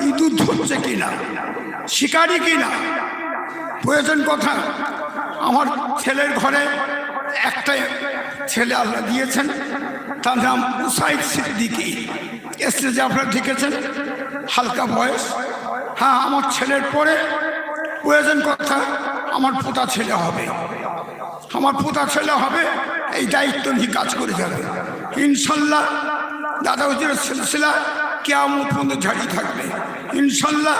Speaker 1: ইঁদুর ধরছে কিনা, শিকারি কিনা, বুঝেছেন কথা। আমার ছেলের ঘরে একটা ছেলে আল্লাহ দিয়েছেন, তার নাম উসাইদ সিদ্দিকী, স্টেজে আপনারা দেখেছেন, হালকা বয়স। হ্যাঁ, আমার ছেলের পরে বুঝেছেন কথা, আমার পোতা ছেলে হবে, আমার পোতা ছেলে হবে, এই দায়িত্ব নিয়ে কাজ করে যাবে ইনশাল্লাহ। দাদা হুজুরের সিলসিলা কিয়ামত পর্যন্ত জারি থাকবে ইনশাল্লাহ।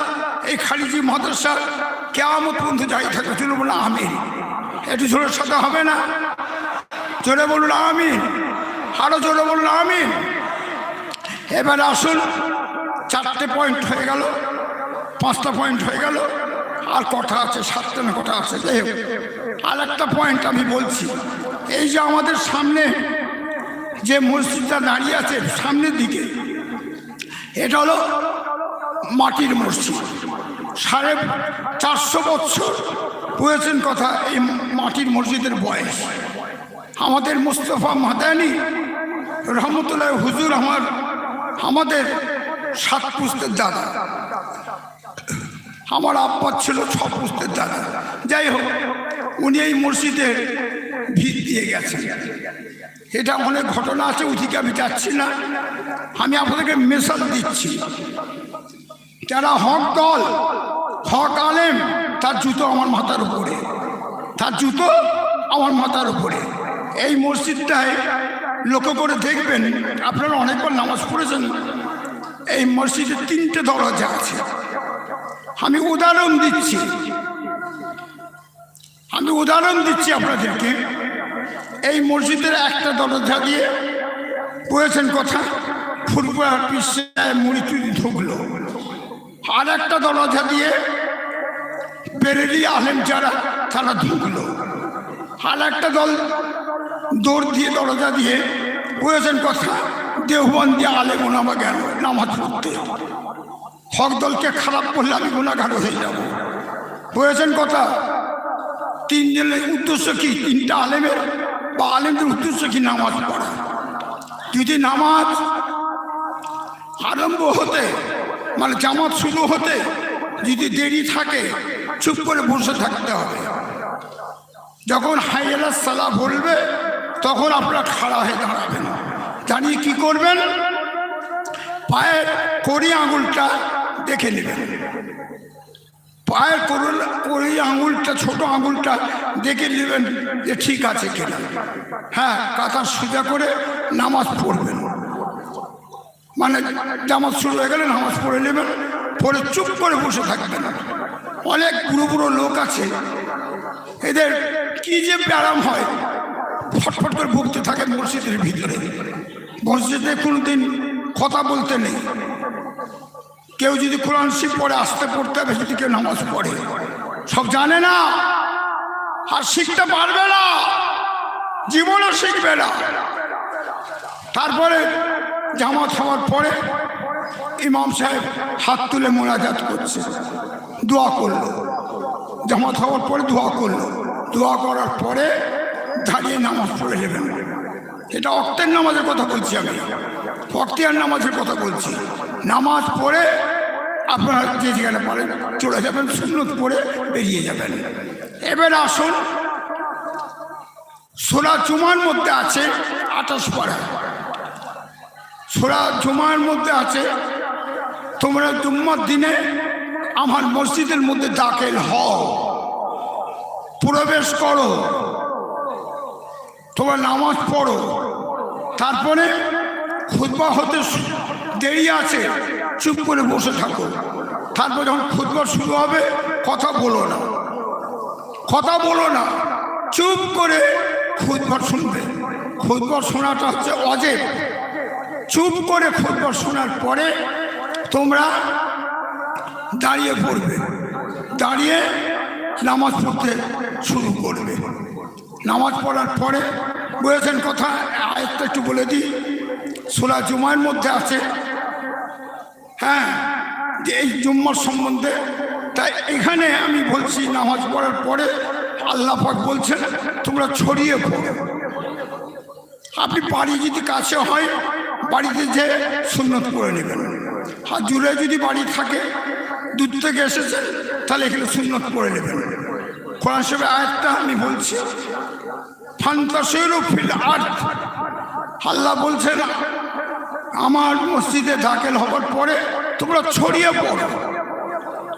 Speaker 1: এই খালিজি মাদ্রাসা কিয়ামত পর্যন্ত জারি থাকবে। জোরে বলুন আমিন। একটু জোরের সাথে হবে না? জোরে বলুন আমিন, আরো জোরে বলুন আমিন। এবার আসুন, 4টে পয়েন্ট হয়ে গেল, 5টা পয়েন্ট হয়ে গেল, আর কথা আছে 7টা না কথা আছে। যাই হোক, আর একটা পয়েন্ট আমি বলছি। এই যে আমাদের সামনে যে মসজিদটা দাঁড়িয়ে আছে সামনের দিকে, এটা হলো মাটির মসজিদ। 450 বছর বুঝেছেন কথা, এই মাটির মসজিদের বয়স। আমাদের মুস্তফা মাদানী রহমতুল্লাহ হুজুর আমাদের 7 পুস্তের দাদা, আমার আব্বা ছিল 6 পুস্তের দাদা। যাই হোক, উনি এই মসজিদের ভিত দিয়ে গেছেন। এটা অনেক ঘটনা আছে, ওদিকে আমি যাচ্ছি না, আমি আপনাদেরকে মেসাল দিচ্ছি। যারা হক দল, হক আলেম, তার জুতো আমার মাথার উপরে, তার জুতো আমার মাথার উপরে। এই মসজিদটায় লক্ষ্য করে দেখবেন, আপনারা অনেকবার নামাজ পড়েছেন, এই মসজিদে 3টে দরজা আছে। আমি উদাহরণ দিচ্ছি আপনাদেরকে। এই মসজিদের একটা দরজা দিয়ে বুঝেছেন কথা, ফুরফুরা পিসায় মুড়ি চুরি ঢুকলো। আর একটা দরজা দিয়ে বেরেলি আলেম যারা, তারা ঢুকলো। আর একটা দৌড় দিয়ে দরজা দিয়ে বুঝেছেন কথা, দেওবন্দি আলেম ওনামা গেল নামাজ পড়তে। হক দলকে খারাপ করলে আমি গুনাহগার হয়ে যাব, বুঝেছেন কথা। 3 জনের উদ্দেশ্য কি? 3টা আলেমের বা আলেমদের উদ্দেশ্য কি? নামাজ পড়া। যদি নামাজ আরম্ভ হতে, মানে জামাত শুরু হতে যদি দেরি থাকে, চুপ করে বসে থাকতে হবে। যখন হাইয়ালা সালাহ বলবে, তখন আপনারা খাড়া হয়ে দাঁড়াবেন। দাঁড়িয়ে কি করবেন? পায়ের কড়ি আঙুলটা দেখে নেবেন, পায়ের কড়ি আঙুলটা, ছোট আঙুলটা দেখে নেবেন যে ঠিক আছে কিনা। হ্যাঁ, কাতার সোজা করে নামাজ পড়বেন। মানে জামাত শুরু হয়ে গেলে নামাজ পড়ে নেবেন, পরে চুপ করে বসে থাকবেন। অনেক বুড়ো বুড়ো লোক আছে, এদের কি যে ব্যায়াম হয়, ফটফট করে ভুগতে থাকে মসজিদের ভিতরে। মসজিদে কোনোদিন কথা বলতে নেই। কেউ যদি কোরআন শরীফ পড়ে, আসতে পড়তে হবে, যদি কেউ নামাজ পড়ে, সব জানে না আর শিখতে পারবে না, জীবনও শিখবে না। তারপরে জামাত হওয়ার পরে ইমাম সাহেব হাত তুলে মোনাজাত করছে, দোয়া করলো। জামাত হওয়ার পরে দোয়া করলো, দোয়া করার পরে দাঁড়িয়ে নামাজ পড়ে নেবেন। এটা ওয়াক্তের নামাজের কথা বলছি আমি, ওয়াক্তিয়ার নামাজের কথা বলছি। নামাজ পড়ে আপনারা যে যেখানে পারেন চলে যাবেন, সুন্নত পড়ে বেরিয়ে যাবেন। এবার আসুন, সূরা জুমার মধ্যে আছে 28 পারা। সূরা জুমার মধ্যে আছে, তোমরা জুম্মার দিনে আমার মসজিদের মধ্যে দাখিল হও। প্রবেশ করো, তোমরা নামাজ পড়ো, তারপরে খুতবা হতে দেরি আছে, চুপ করে বসে থাকো। তারপর যখন খুতবা শুরু হবে কথা বলো না, কথা বলো না, চুপ করে খুতবা শুনবে। খুতবা শোনাটা হচ্ছে ওয়াজিব। চুপ করে খুতবা শোনার পরে তোমরা দাঁড়িয়ে পড়বে, দাঁড়িয়ে নামাজ পড়তে শুরু করবে। নামাজ পড়ার পরে বলেছেন কথা, আয়াতটা একটু বলে দিই, সূরা জুমার মধ্যে আছে, হ্যাঁ, যে এই জুম্মার সম্বন্ধে। তাই এখানে আমি বলছি নামাজ পড়ার পরে আল্লাহ পাক বলছেন তোমরা ছড়িয়ে পড়ো। আপনি বাড়ি যদি কাছে হয় বাড়িতে যে সুন্নত করে নেবেন, আর দূরে যদি বাড়ি থাকে, দূর থেকে এসেছেন, তাহলে এখানে সুন্নত করে নেবেন। কোরআন শরীফের আয়াতটা আমি বলছি, ফান্তাশিরু ফিল আরদ, আল্লাহ বলছেন আমার মসজিদে দাখিল হবার পরে তোমরা ছড়িয়ে পড়ো।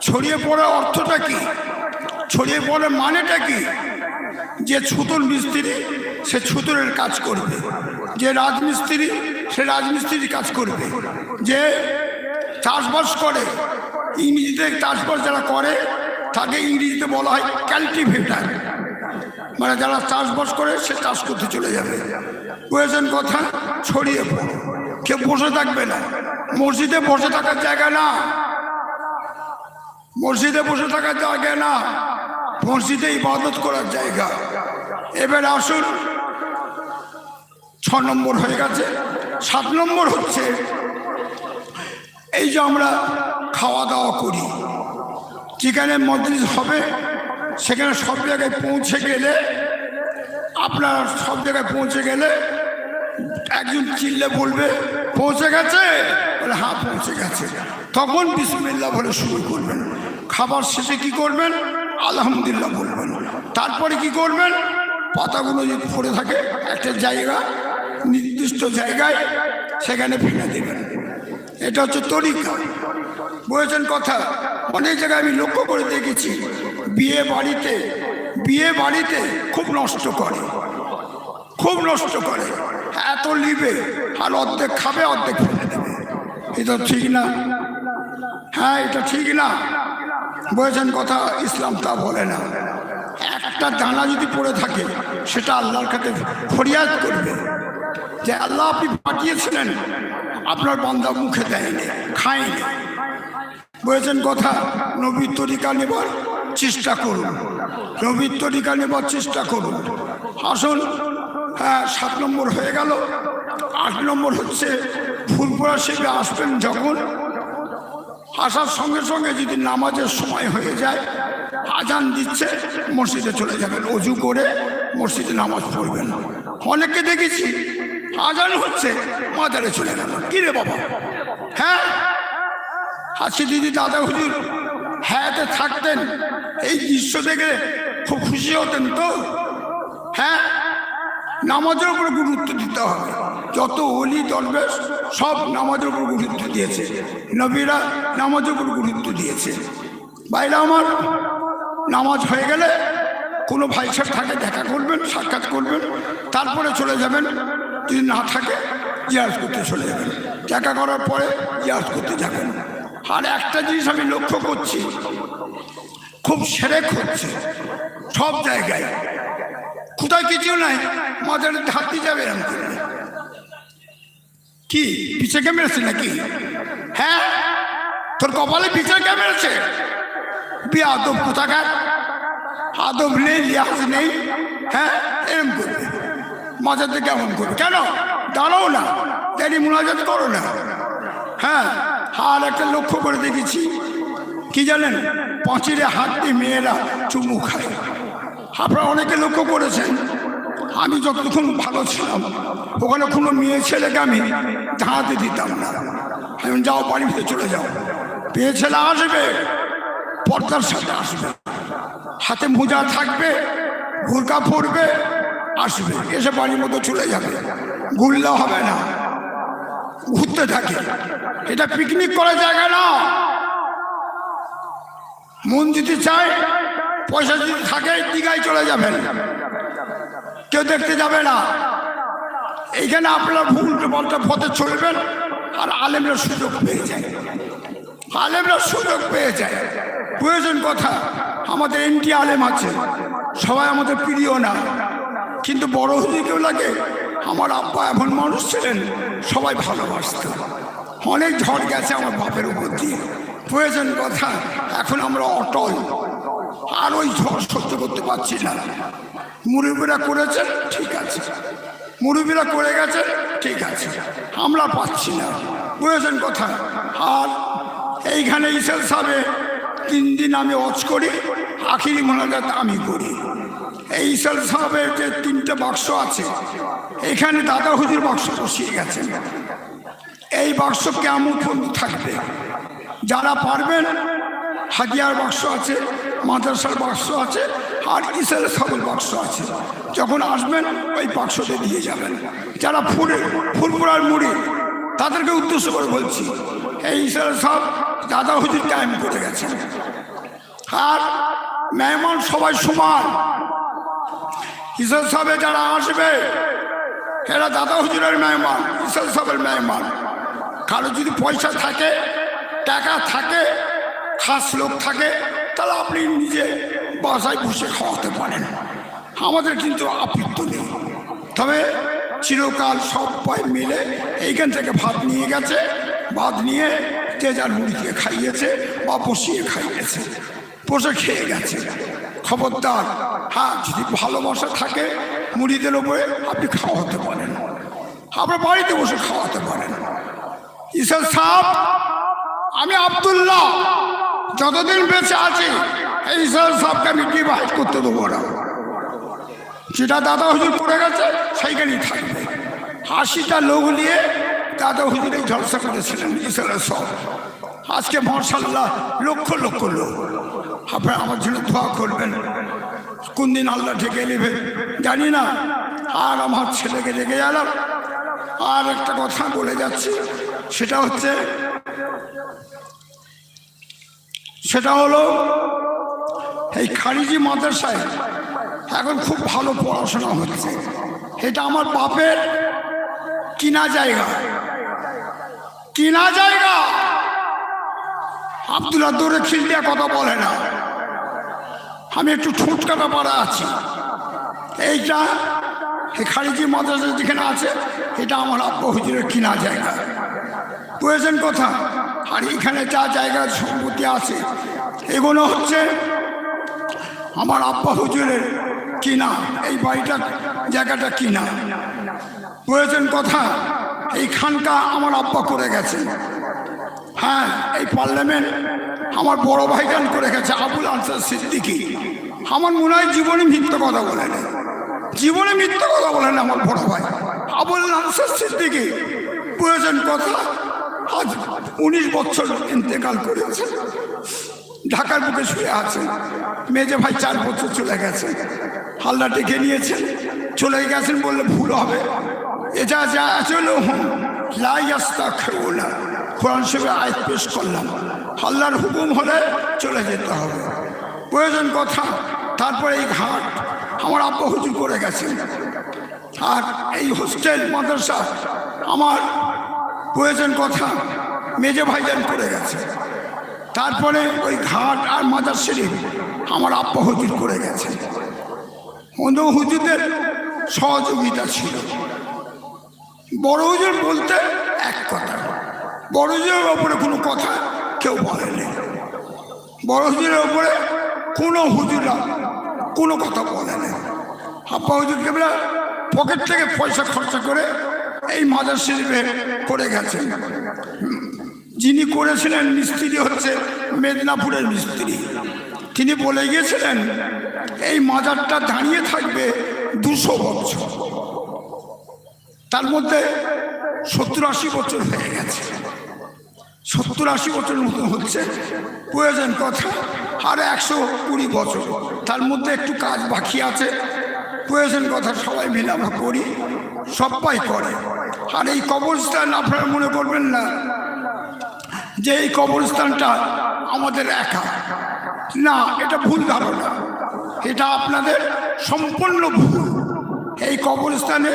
Speaker 1: ছড়িয়ে পড়ার অর্থটা কি? ছড়িয়ে পড়ার মানেটা কি? যে ছুতোর মিস্ত্রি সে ছুতোরের কাজ করবে, যে রাজমিস্ত্রি সে রাজমিস্ত্রির কাজ করবে, যে চাষবাস করে, ইংরেজিতে চাষবাস যারা করে তাকে ইংরেজিতে বলা হয় কাল্টিভেটার, মানে যারা চাষবাস করে সে চাষ করতে চলে যাবে। বুঝেছেন কথা? ছড়িয়ে পড়ো, কেউ বসে থাকবে না। মসজিদে বসে থাকার জায়গা না, মসজিদে বসে থাকার জায়গা না, মসজিদে ইবাদত করার জায়গা। এবার আসুন, 6 নম্বর হয়ে গেছে। 7 নম্বর হচ্ছে এই যে আমরা খাওয়া দাওয়া করি, যেখানে মজলিস হবে সেখানে সব জায়গায় পৌঁছে গেলে, আপনার সব জায়গায় পৌঁছে গেলে একজন চিল্লে বলবে পৌঁছে গেছে, বলে হ্যাঁ পৌঁছে গেছে, তখন বিসমিল্লাহ বলে শুরু করবেন। খাবার শেষে কি করবেন? আলহামদুলিল্লাহ বলবেন। তারপরে কি করবেন? পাতাগুলো যদি পড়ে থাকে একটা জায়গা, নির্দিষ্ট জায়গায়, সেখানে ফেলে দেবেন। এটা হচ্ছে তরিকা। বুঝেছেন কথা? অনেক জায়গায় আমি লক্ষ্য করে দেখেছি, বিয়ে বাড়িতে খুব নষ্ট করে, খুব নষ্ট করে, এত নিবে আর অর্ধেক খাবে অর্ধেক ফেলে দেবে। এটা ঠিক না, হ্যাঁ এটা ঠিক না। বুঝেছেন কথা? ইসলাম তা বলে না। একটা দানা যদি পড়ে থাকে সেটা আল্লাহর কাছে ফরিয়াদ করবে যে আল্লাহ আপনি পাঠিয়েছিলেন, আপনার বান্দা মুখে দেয়নি, খায়নি। বুঝেছেন কথা? নবীর তরিকা নেবার চেষ্টা করুন, নবীর তরিকা নেবার চেষ্টা করুন। আসুন, হ্যাঁ 7 নম্বর হয়ে গেল। 8 নম্বর হচ্ছে ফুরফুরা শিবে আসবেন যখন, আসার সঙ্গে সঙ্গে যদি নামাজের সময় হয়ে যায়, আজান দিচ্ছে, মসজিদে চলে যাবেন, অজু করে মসজিদে নামাজ পড়বেন। অনেককে দেখেছি আজান হচ্ছে মাজারে চলে গেল, কিরে বাবা, হ্যাঁ আজকে দিদি দাদা হুজুর হ্যাঁতে থাকতেন, এই দৃশ্য দেখে খুব খুশি হতেন তো। হ্যাঁ, নামাজের উপরে গুরুত্ব দিতে হবে। যত ওলি দরবেশ সব নামাজের উপর গুরুত্ব দিয়েছে, নবীরা নামাজের উপর গুরুত্ব দিয়েছে। বাইরে আমার নামাজ হয়ে গেলে কোনো ভাই সাহেব থাকে দেখা করবেন, সাক্ষাৎ করবেন, তারপরে চলে যাবেন। যদি না থাকে জিয়ারত করতে চলে যাবেন, দেখা করার পরে জিয়ারত করতে যাবেন। আর একটা জিনিস আমি লক্ষ্য করছি, খুব সেরেক হচ্ছে সব জায়গায়, কোথায় কিছু নাই, মাজারে হাত দিয়ে যাবে এরকম করে। কি পিছে কে মেরেছে নাকি? হ্যাঁ, তোর কপালে পিছে কে মেরেছে? বেয়াদব কোথাকার, আদব নেই, লিহাজ নেই। হ্যাঁ, এরকম করবে, মাজারতে কেমন করবে? কেন দাঁড়াও না, তেরি মুনাজাত করো না। হ্যাঁ, আর একটা লক্ষ্য করে দেখেছি, কি জানেন, পাঁচিলে হাত দিয়ে মেয়েরা চুমু খায়। আপনারা অনেকে লক্ষ্য করেছেন, আমি যতক্ষণ ভালো ছিলাম ওখানে কোনো মেয়ে ছেলেকে আমি দাঁড়াতে দিতাম না। আমি যাও বাড়ি ভিতরে চলে যাও, মেয়ে ছেলে আসবে পর্দার সাথে আসবে, হাতে মোজা থাকবে, বোরকা পরবে, আসবে, এসে বাড়ির মতো চলে যাবে, ঘুরলেও হবে না, ঘুরতে থাকে। এটা পিকনিক করার জায়গা না। মন যদি চায় পয়সা যদি থাকে দীঘায় চলে যাবেন, কেউ দেখতে যাবে না। এইখানে আপনার ভুল বলতে পথে চলবেন, আর আলেমরা সুযোগ পেয়ে যায়, আলেমরা সুযোগ পেয়ে যায়। প্রয়োজন কথা, আমাদের এমটি আলেম আছে, সবাই আমাদের প্রিয় না, কিন্তু বড় হুজুরকেও লাগে। আমার আব্বা এমন মানুষ ছিলেন, সবাই ভালোবাসত। অনেক ঝড় গেছে আমার বাপের উপর দিয়ে। প্রয়োজন কথা, এখন আমরা অটল, আর ওই ঝড় সহ্য করতে পারছি না। মুরব্বীরা করেছেন ঠিক আছে, মুরব্বীরা করে গেছেন ঠিক আছে, আমরা পাচ্ছি না। প্রয়োজন কথা। আর এইখানে ইসেল সাহেবে 3 দিন আমি ওয়াজ করি, আখিরি মোনাজাত আমি করি। এই ইসেল সাহেবের যে 3টে বাক্স আছে, এখানে দাদা হুজুর বাক্স বসিয়ে গেছেন। এই বাক্স কেমন থাকবে, যারা পারবেন হাদিয়ার বাক্স আছে, মাদ্রাসার বাক্স আছে, আর ইসেল সাহেবের বাক্স আছে। যখন আসবেন ওই বাক্সতে দিয়ে যাবেন। যারা ফুরফুরার মুড়ি, তাদেরকে উদ্দেশ্য করে বলছি, এই ইসেল সাহেব দাদা হুজুর টাইম করে গেছেন। আর মেহমান সবাই সমান। ইসেল সাহেবে যারা আসবে এরা দাদা হুজুরের মেহমান, ইসেল সাহেবের মেহমান। কারো যদি পয়সা থাকে, টাকা থাকে, খাস লোক থাকে, তাহলে আপনি নিজে বাসায় বসে খাওয়াতে পারেন, আমাদের কিন্তু আপত্তি নেই। তবে চিরকাল সবাই মিলে এইখান থেকে ভাত নিয়ে গেছে, ভাত নিয়ে যে যার মুড়িকে খাইয়েছে বা বসিয়ে খাইয়েছে, বসে খেয়ে গেছে। খবরদার, হ্যাঁ, যদি ভালোবাসা থাকে মুড়িদের ওপরে আপনি খাওয়াতে পারেন, আপনার বাড়িতে বসে খাওয়াতে পারেন। ইসেল সাহেব, আমি আব্দুল্লাহ যতদিন বেঁচে আছি এই ইসেল সাহেবকে আমি ডিভাইড করতে দেবো না। যেটা দাদা হুজুর পড়ে গেছে সেইখানেই থাকবে। 80টা লোক নিয়ে দাদা হুজুর এই জলসা করেছিলেন ইসেল সাহেব। আজকে মাশাআল্লাহ লক্ষ লক্ষ লোক। আপনারা আমার জন্য দোয়া করবেন, কোন দিন আল্লাহ ঢেকে নেবে জানি না। আর আমার ছেলেকে রেখে গেলাম। আর একটা কথা বলে যাচ্ছি, সেটা হলো এই খারিজি মাদ্রাসায় এখন খুব ভালো পড়াশোনা হচ্ছে। এটা আমার বাপের কিনা জায়গা, কিনা জায়গা। আব্দুল্লাহ দৌড়ে খিলদিয়া কথা বলে না, আমি একটু ঠোঁটকাটা পাড়া আছি। এইটা এই খারিজি মাদ্রাসা যেখানে আছে, এটা আমার আব্বা হুজুরের কিনা জায়গা। প্রয়োজন কথা। আর এখানে যা জায়গার সম্পত্তি আছে এগুলো হচ্ছে আমার আব্বা হুজুরের কিনা। এই বাড়িটা জায়গাটা কিনা। প্রয়োজন কথা। এই খানকা আমার আব্বা করে গেছে। হ্যাঁ, এই পার্লামেন্ট আমার বড় ভাইজান করে গেছে, আবুল আনসার সিদ্দিকী। আমার মনে হয় জীবনে মিথ্যা কথা বলে না, জীবনে মিথ্যা কথা বলে না আমার বড় ভাই আবুল আনসার সিদ্দিকী। প্রয়োজন কথা। আজ 19 বছর ইন্তেকাল করেছে, ঢাকার বুকে শুয়ে আছে। মেজে ভাই 4 বছর চলে গেছে, আল্লাহ ডেকে নিয়েছেন, চলে গেছেন বললে ভুল হবে। এটা যা চলো লাইয়াস্তাখিরুনা, কোরআন শরীফে আয়াত পেশ করলাম, আল্লাহর হুকুম হলে চলে যেতে হবে। প্রয়োজন কথা। তারপরে এই ঘাট আমার আব্বা হুজুর করে গেছেন। আর এই হোস্টেল মাদ্রাসা আমার প্রয়োজন কথা মেজে ভাইজান করে গেছে। তারপরে ওই ঘাট আর মাজার শরীফ আমার আব্বা হুজুর করে গেছে। অন্য হুজুরদের সহযোগিতা ছিল। বড় হুজুর বলতে এক কথা, বড় হুজুরের ওপরে কোনো কথা কেউ বলেনি। বড় হুজুরের ওপরে কোনো হুজুরা কোনো কথা বলেনি। আব্বা হুজুরকে পকেট থেকে পয়সা খরচা করে এই মাজার শরীফে করে গেছেন। যিনি করেছিলেন মিস্ত্রি হচ্ছে মেদিনীপুরের মিস্ত্রি। তিনি বলে গিয়েছিলেন এই মাজারটা দাঁড়িয়ে থাকবে 200 বছর। তার মধ্যে 70-80 বছর হয়ে গেছে, 70-80 বছর মতো হচ্ছে। প্রয়োজন কথা। আর 120 বছর, তার মধ্যে একটু কাজ বাকি আছে। প্রয়োজন কথা সবাই মিলে আমরা করি, সবাই করে। আর এই কবরস্থান আপনারা মনে করবেন না যে এই কবরস্থানটা আমাদের একা, না, এটা ভুল ধারণা। এটা আপনাদের সম্পূর্ণ ভুল। এই কবরস্থানে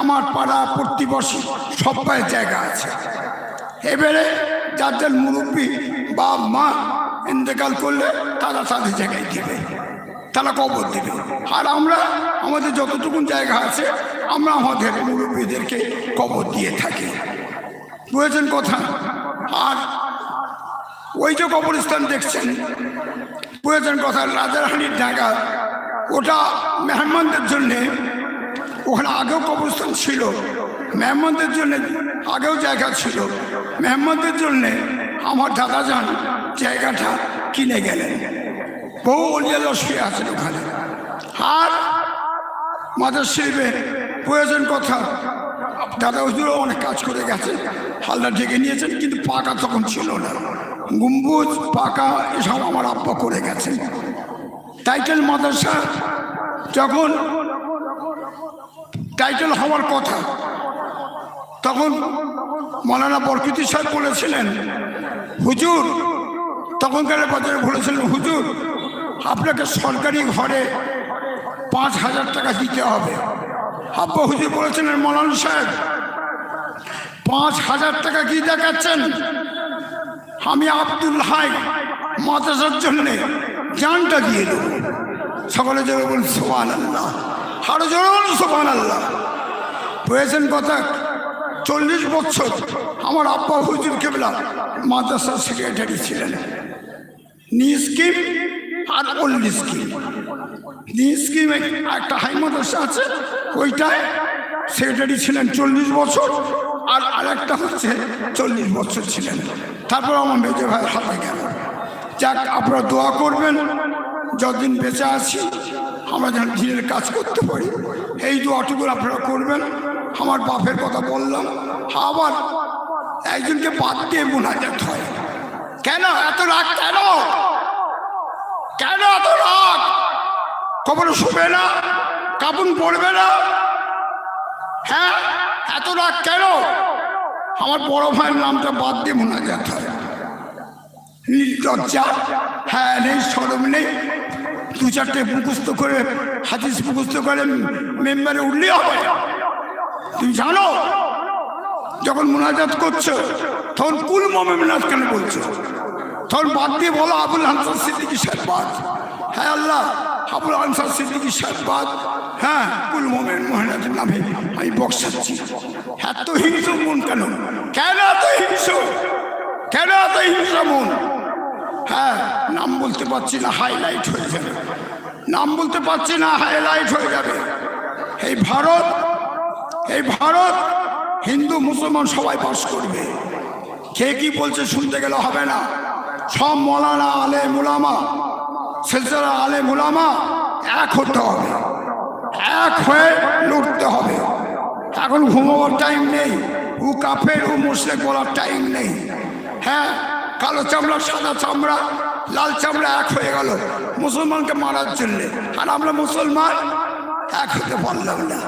Speaker 1: আমার পাড়া প্রতিবেশী সবাই জায়গা আছে। এবারে যার যার মুরব্বী বা মা ইন্তেকাল করলে তারা তাদের জায়গায় দিবে, তারা কবর দিবে। আর আমরা আমাদের যতটুকু জায়গা আছে আমরা আমাদের মুরব্বীদেরকে কবর দিয়ে থাকি, বুঝেছেন কথা। আর ওই যে কবরস্থান দেখছেন, বুঝেছেন কথা, রাজারহানির জায়গা, ওটা মেহমানদের জন্যে, ওখানে আগেও কবরস্থান ছিল, মেহমানদের জন্য আগেও জায়গা ছিল, মেহমানদের জন্যে আমার দাদা যান জায়গাটা কিনে গেলেন, বহু অলিয়াল্লাহ শুয়ে আছেন ওখানে। আর মাদার শরীফে প্রয়োজন কথা, দাদা হুজুরও অনেক কাজ করে গেছে, হালটা ঢেকে নিয়েছেন, কিন্তু পাকা তখন ছিল না, গম্বুজ পাকা এসব আমার আব্বা করে গেছেন। টাইটেল মাদ্রাসা যখন টাইটেল হওয়ার কথা, তখন মৌলানা বরকতি সাহেব বলেছিলেন, হুজুর তখনকার বাজারে বলেছিলেন, হুজুর আপনাকে সরকারি ঘরে 5,000 টাকা দিতে হবে। আব্বা হুজুর বলেছিলেন, মৌলানা সাহেব 5,000 টাকা কি দেখাচ্ছেন, আমি আব্দুল হাই মাদ্রাসার জন্যে জানটা দিয়ে দেব। সকলে জোরে বলুন সুবহানাল্লাহ, আরো জোরে বলুন সুবহানাল্লাহ। বুঝেছেন কথা। 40 বছর আমার আব্বা হুজুর কেবলা মাদ্রাসার সেক্রেটারি ছিলেন, নি স্কিম আর ওল্ড স্কিম। নি স্কিমে একটা হাই মাদ্রাসা আছে, ওইটায় সেক্রেটারি ছিলেন 40 বছর, আর আরেকটা হচ্ছে 40 বছর ছিলেন। তারপর আমার মেজে ভাই হাতে গেল। যাক, আপনারা দোয়া করবেন, যতদিন বেঁচে আছি আমরা যেন দিনের কাজ করতে পারি, এই দোয়াটুকু আপনারা করবেন। আমার বাপের কথা বললাম, আবার একজনকে বাদ দিয়ে মুনাজাত হয়। কেন এত রাগ, কেন কেন এত রাগ? কবরে শুবে না, কাপড় পরবে না, হ্যাঁ এত রাগ কেন? আমার বড় ভাইয়ের নামটা বাদ দিয়ে মুনাজাত হয়। নির্লজ্জা, হ্যাঁ নেই, শরম নেই, 2-4টে মুখস্থ করে হাদিস মুখস্থ করে মেম্বারে উঠলেই হবে। তুমি জানো যখন মুনাজাত করছো তখন কুল মুমিনাত কেন বলছো? তখন বাদ দিয়ে বলো আবুল আনসার সিদ্দিকী সাহেব বাদ। হ্যাঁ আল্লাহ, আবুল আনসার সিদ্দিকী সাহেব বাদ, হ্যাঁ কুল মুমিনাতের নামে আমি বক্সাচ্ছি। এত হিংস্র মন কেন? কেন এত হিংস্র? কেন এত হিংস্র মন? হ্যাঁ, নাম বলতে পারছি না, হাইলাইট হয়ে যাবে। নাম বলতে পারছি না, হাইলাইট হয়ে যাবে। এই ভারত হিন্দু মুসলমান সবাই বাস করবে। কে কি বলছে শুনতে গেলে হবে না। সব মৌলানা আলেম উলামা, সিলসিলা আলেম উলামা এক হতে হবে, এক হয়ে লড়তে হবে। এখন ঘুমাবার টাইম নেই, ও কাফের ও মুশরিক বলার টাইম নেই। হ্যাঁ, কালো চামড়া সাদা চামড়া লাল চামড়া এক হয়ে গেল মুসলমানকে মারার জন্য, আর আমরা মুসলমান এক হতে পারলাম না,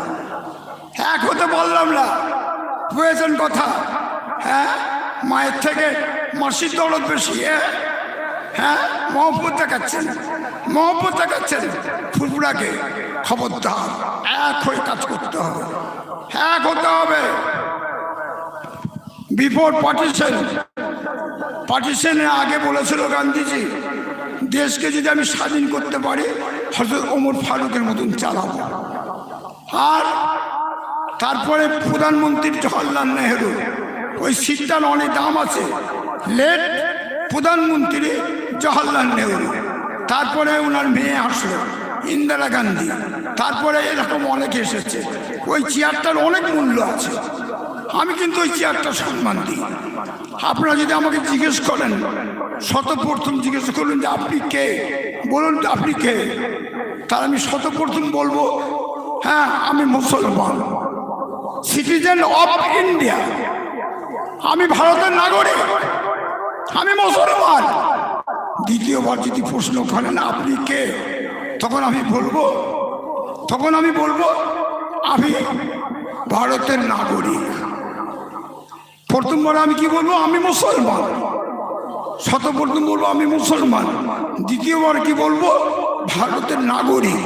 Speaker 1: এক হতে পারলাম না। বুঝেছেন কথা। হ্যাঁ, মায়ের থেকে মাসির দৌলত বেশি। হ্যাঁ, মহব্বত দেখাচ্ছেন, মহব্বত দেখাচ্ছেন ফুরফুরাকে। খবরদার, এক হয়ে কাজ করতে হবে, এক হতে হবে। বিফোর পার্টিশনের আগে বলেছিল গান্ধীজি, দেশকে যদি আমি স্বাধীন করতে পারি হযরত ওমর ফারুকের মতন চালাবো। আর তারপরে প্রধানমন্ত্রী জওহরলাল নেহরু, ওই সিটটার অনেক দাম আছে, লেট প্রধানমন্ত্রী জওহরলাল নেহরু। তারপরে ওনার মেয়ে আসলো ইন্দিরা গান্ধী, তারপরে এরকম অনেক এসেছে। ওই চেয়ারটার অনেক মূল্য আছে, আমি কিন্তু ওই চেয়ারটা সম্মান দিই। আপনারা যদি আমাকে জিজ্ঞেস করেন, শতপ্রথম জিজ্ঞেস করলেন যে আপনি কে, বলুন তো আপনি কে, তার আমি শতপ্রথম বলবো, হ্যাঁ আমি মুসলমান, সিটিজেন অফ ইন্ডিয়া, আমি ভারতের নাগরিক, আমি মুসলমান। দ্বিতীয়বার যদি প্রশ্ন করেন আপনি কে, তখন আমি বলবো আমি ভারতের নাগরিক। প্রথমবার আমি কি বলবো? আমি মুসলমান। শতপ্রথম বলবো আমি মুসলমান। দ্বিতীয়বার কি বলবো? ভারতের নাগরিক,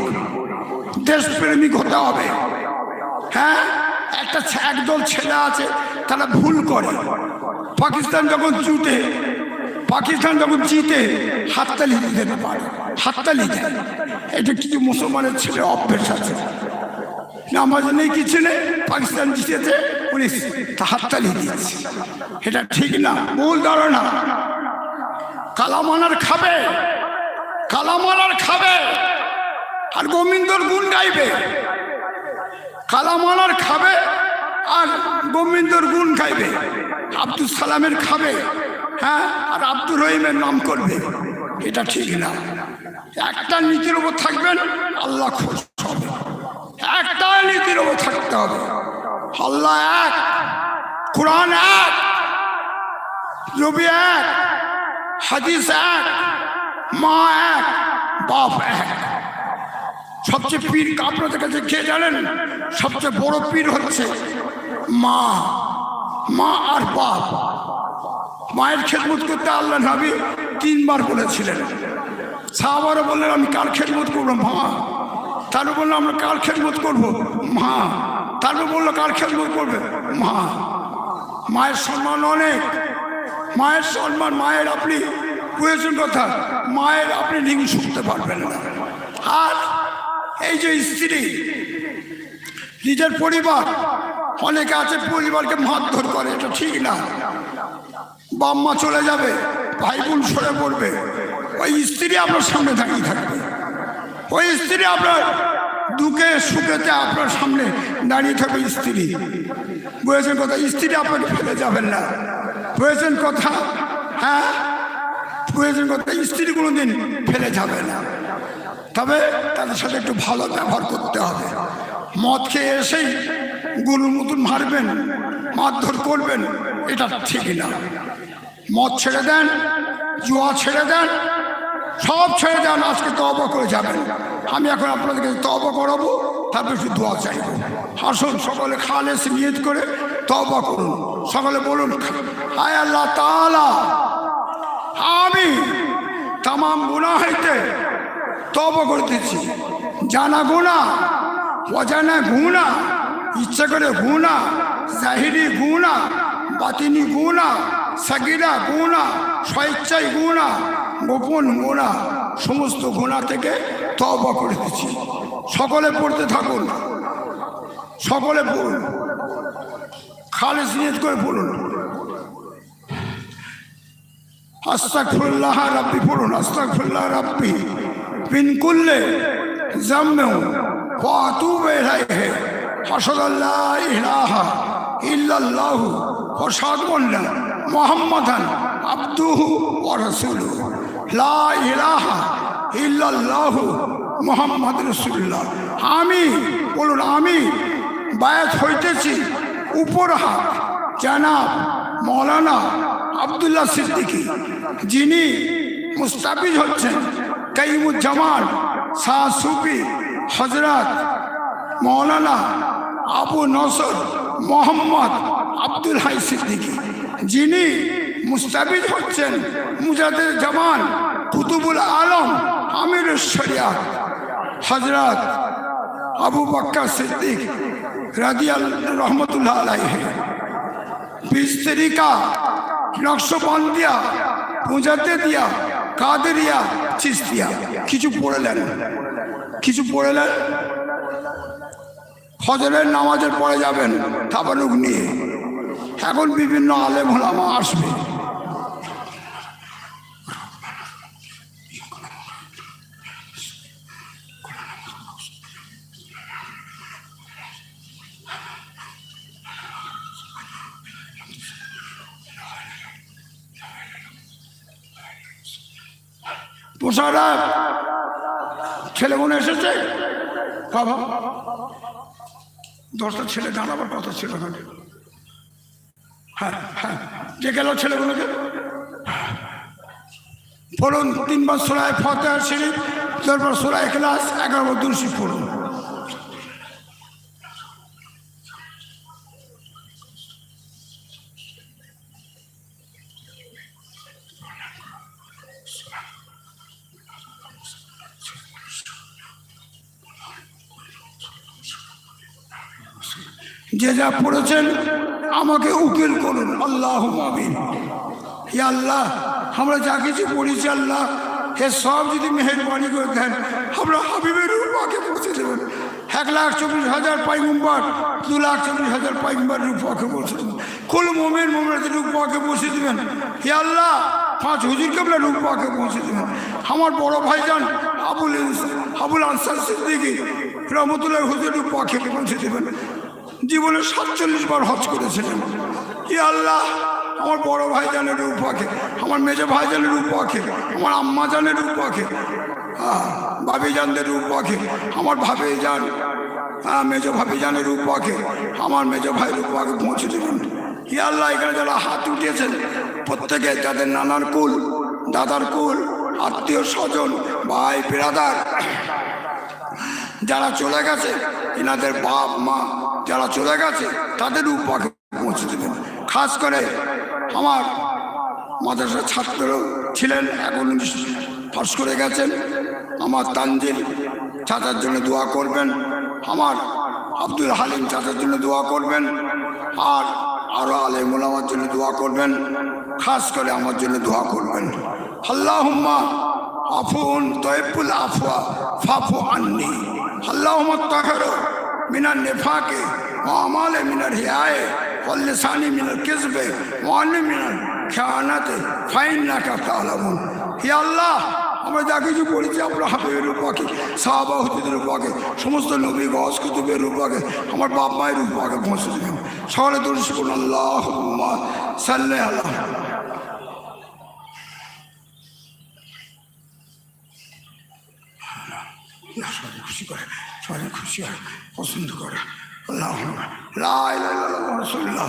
Speaker 1: দেশপ্রেমিক হতে হবে। হ্যাঁ, একদল ছেলে আছে তারা ভুল করে। পাকিস্তান যখন জিতে হাততালি দিতে পারে, হাততালি দেয়। এটা কিছু মুসলমানের ছেলে অভ্যেস আছে, নামাজ নেই কিছু নেই, পাকিস্তান জিতেছে পুলিশ হাততালি দিচ্ছে। এটা ঠিক না, ভুল ধারণা। কালামানার খাবে আর গোবিন্দর গুণ গাইবে। কালামানার খাবে আর গোবিন্দর গুণ গাইবে। আব্দুল সালামের খাবে, হ্যাঁ, আর আব্দুর রহিমের নাম করবে। এটা ঠিক না। একটা নীতির উপর থাকবেন, আল্লাহ খুশ হবে। একটা নীতির উপর থাকতে হবে। আল্লাহ এক, কোরআন এক, নবী এক, হাদিস এক, মা এক, বাপ এক। সবচেয়ে পীর আপনাদের কাছে কে জানেন? সবচেয়ে বড় পীর হচ্ছে মা আর বাপ। মায়ের খেদমত করতে আল্লাহ নবী 3 বার বলেছিলেন। সাহাবারা বললেন আমি কার খেদমত করবো? মা। তারপর বললো আমরা কার খেদমত করবো? মা। তারপর বললো কার খেদমত করবে? মা। মায়ের সম্মান অনেক, মায়ের সম্মান। মায়ের আপনি বুঝেছেন কথা, মায়ের আপনি ঋণ শুনতে পারবেন না। আর এই যে স্ত্রী, নিজের পরিবার, অনেকে আছে পরিবারকে মারধর করে, এটা ঠিক না। বাম্মা চলে যাবে, ভাই বোন সরে পড়বে, ওই স্ত্রী আপনার সামনে দাঁড়িয়ে থাকবে। ওই স্ত্রী আপনার দুঃখে সুখেতে আপনার সামনে দাঁড়িয়ে থাকবে স্ত্রী। বুঝেছেন কথা? স্ত্রী আপনাকে ফেলে যাবেন না। বুঝেছেন কথা? হ্যাঁ, বুঝেছেন কথা? স্ত্রী কোনোদিন ফেলে যাবে না। তবে তাদের সাথে একটু ভালো ব্যবহার করতে হবে। মদ খেয়ে এসেই গরুর মতন মারবেন, মারধর করবেন, এটা ঠিক না। মদ ছেড়ে দেন, জুয়া ছেড়ে দেন, সব ছেড়ে দেন। আজকে তওবা করে যাবেন। আমি এখন আপনাদেরকে তওবা করাবো, তারপর একটু দোয়া চাইব। আসুন সকলে খালেস নিয়ত করে তওবা করুন। সকলে বলুন, হায় আল্লাহ তাআলা, আমি তাম গুনাহ হইতে তওবা করতেছি। জানা গুনাহ, অজানা গুনাহ, ইচ্ছা করে গুনাহ, জাহিরি গুনাহ, বাতিনি গুনাহ, সাগিরা গুনাহ, স্বেচ্ছায় গুনাহ, গোপন গুনাহ, সমস্ত গুনাহ থেকে তওবা করতেছি। সকলে পড়তে থাকুন, সকলে পড়ুন, খালেস নিয়ত করে পড়ুন। আস্তাগফিরুল্লাহ রাব্বি পড়ুন, আস্তাগফিরুল্লাহ রাব্বি মিন কুল্লি যামবিন ওয়া আতুবু ইলাইহি আশহাদু আল্লা ইলাহা ইল্লাল্লাহু ওয়া আশহাদু আন্না মুহাম্মাদান আবদুহু ওয়া রাসূলুহু। লা ইলাহা ইল্লাল্লাহু মুহাম্মাদুর রাসূলুল্লাহ। আমি বলুন, আমি বায়াত হইতেছি উপর হাত জনাব মৌলানা আব্দুল্লাহ সিদ্দিকী, যিনি মুস্তাফিজ হচ্ছেন কাইমুজ্জামান শাহ সুফি হজরত মৌলানা আবু নসর মোহাম্মদ আব্দুল হাই সিদ্দিকী, যিনি মুস্তাফিজ হচ্ছেন মুজাদ্দিদ জামান কুতুবুল আলম আমির শরিয়াত হজরত আবু বকর সিদ্দিক রাদিয়াল্লাহু রহমতুল্লাহ আলাইহি। বিস্তরিকা, নকশবন্দিয়া, মুজাদ্দিদিয়া, কাদেরিয়া, চিশতিয়া। কিছু পড়লেন, কিছু পড়লেন। ফজরের নামাজের পরে যাবেন তাবারুক নিয়ে। এখন বিভিন্ন আলেম ওলামা আসবে। পোষারা ছেলেগুলো এসেছে, বাবা 10টা ছেলে দাঁড়াবার কথা ছিল। হ্যাঁ হ্যাঁ, যে গেল ছেলেগুলোকে পড়ুন। 3 বার সূরা ফাতিহা শরীফ, 4 বার সূরা ইখলাস, 11 বার দুরূদ শরীফ পড়ুন। যে যা পড়েছেন আমাকে উকিল করুন, আল্লাহ আমিন। ইয়া আল্লাহ, আমরা যা কিছু পড়েছি আল্লাহ, হে সব যদি মেহেরবানি করে দেন, আমরা হাবিবের রূপাকে পৌঁছে দেবেন। 1,24,000 পয়গম্বর, 2,24,000 পয়গম্বর রূপাকে পৌঁছে দেবেন। কুল মোমেন মোমেনের রূপাকে পৌঁছে দেবেন। হে আল্লাহ, 5 হুজুর কেবলা রূপাকে পৌঁছে দেবেন। আমার বড় ভাইজান আবুল আনসার সিদ্দিকী রহমতুল্লাহ হুজুর রূপাকে পৌঁছে দেবেন। জীবনে 47 বার হজ করেছিলেন। হে আল্লাহ, আমার বড় ভাইজানের রূপাকে, আমার মেজো ভাইজানের রূপাকে, আমার আম্মা জানের রূপাকে, ভাবি জানদের রূপাকে, আমার ভাবি জান, মেজো ভাবি জানের রূপাকে, আমার মেজো ভাই রূপাকে পৌঁছে দেবেন। হে আল্লাহ, এখানে যারা হাত উঠিয়েছেন প্রত্যেকে যাদের নানার কুল, দাদার কুল, আত্মীয় স্বজন, ভাই বিরাদার যারা চলে গেছে, এনাদের বাপ মা যারা চলে গেছে তাদের রূপাকে পৌঁছে দেবেন। খাস করে আমার মাদ্রাসার ছাত্র ছিলেন, এখন পাস করে গেছেন, আমার তানজিল চাচার জন্য দোয়া করবেন, আমার আব্দুল হালিম চাচার জন্য দোয়া করবেন, আর আরো আলেম ওলামার জন্য দোয়া করবেন। খাস করে আমার জন্য দোয়া করবেন। আল্লাহুম্মা আফুন তয়বুল আফওয়া ফাফু আন্নি, আল্লাহুম্মা তাহহির মিনান নিফাকি ওয়া আমাল মিনার রিয়ায়ে ওয়াল লিসানি মিনাল কিযবি ওয়া আন মিনাল খিয়ানাতি ফাইন্নাকা তা'লামুন। হে আল্লাহ, আমরা যা কিছু পড়েছি আমরা হাবিবের রূপাকে, সাহাবা হুজুরদের রূপাকে, সমস্ত নবী গস কুতুবের রূপাকে, আমার বাপ মায়ের রূপাকে পৌঁছে দেবেন। সকলে দরুদ পড়ুন, আল্লাহুম্মা সাল্লি আলা। সবাই খুশি করে, সবাই খুশি হয়, পছন্দ করে। আল্লাহ লা ইলাহা ইল্লাল্লাহ রাসূলুল্লাহ।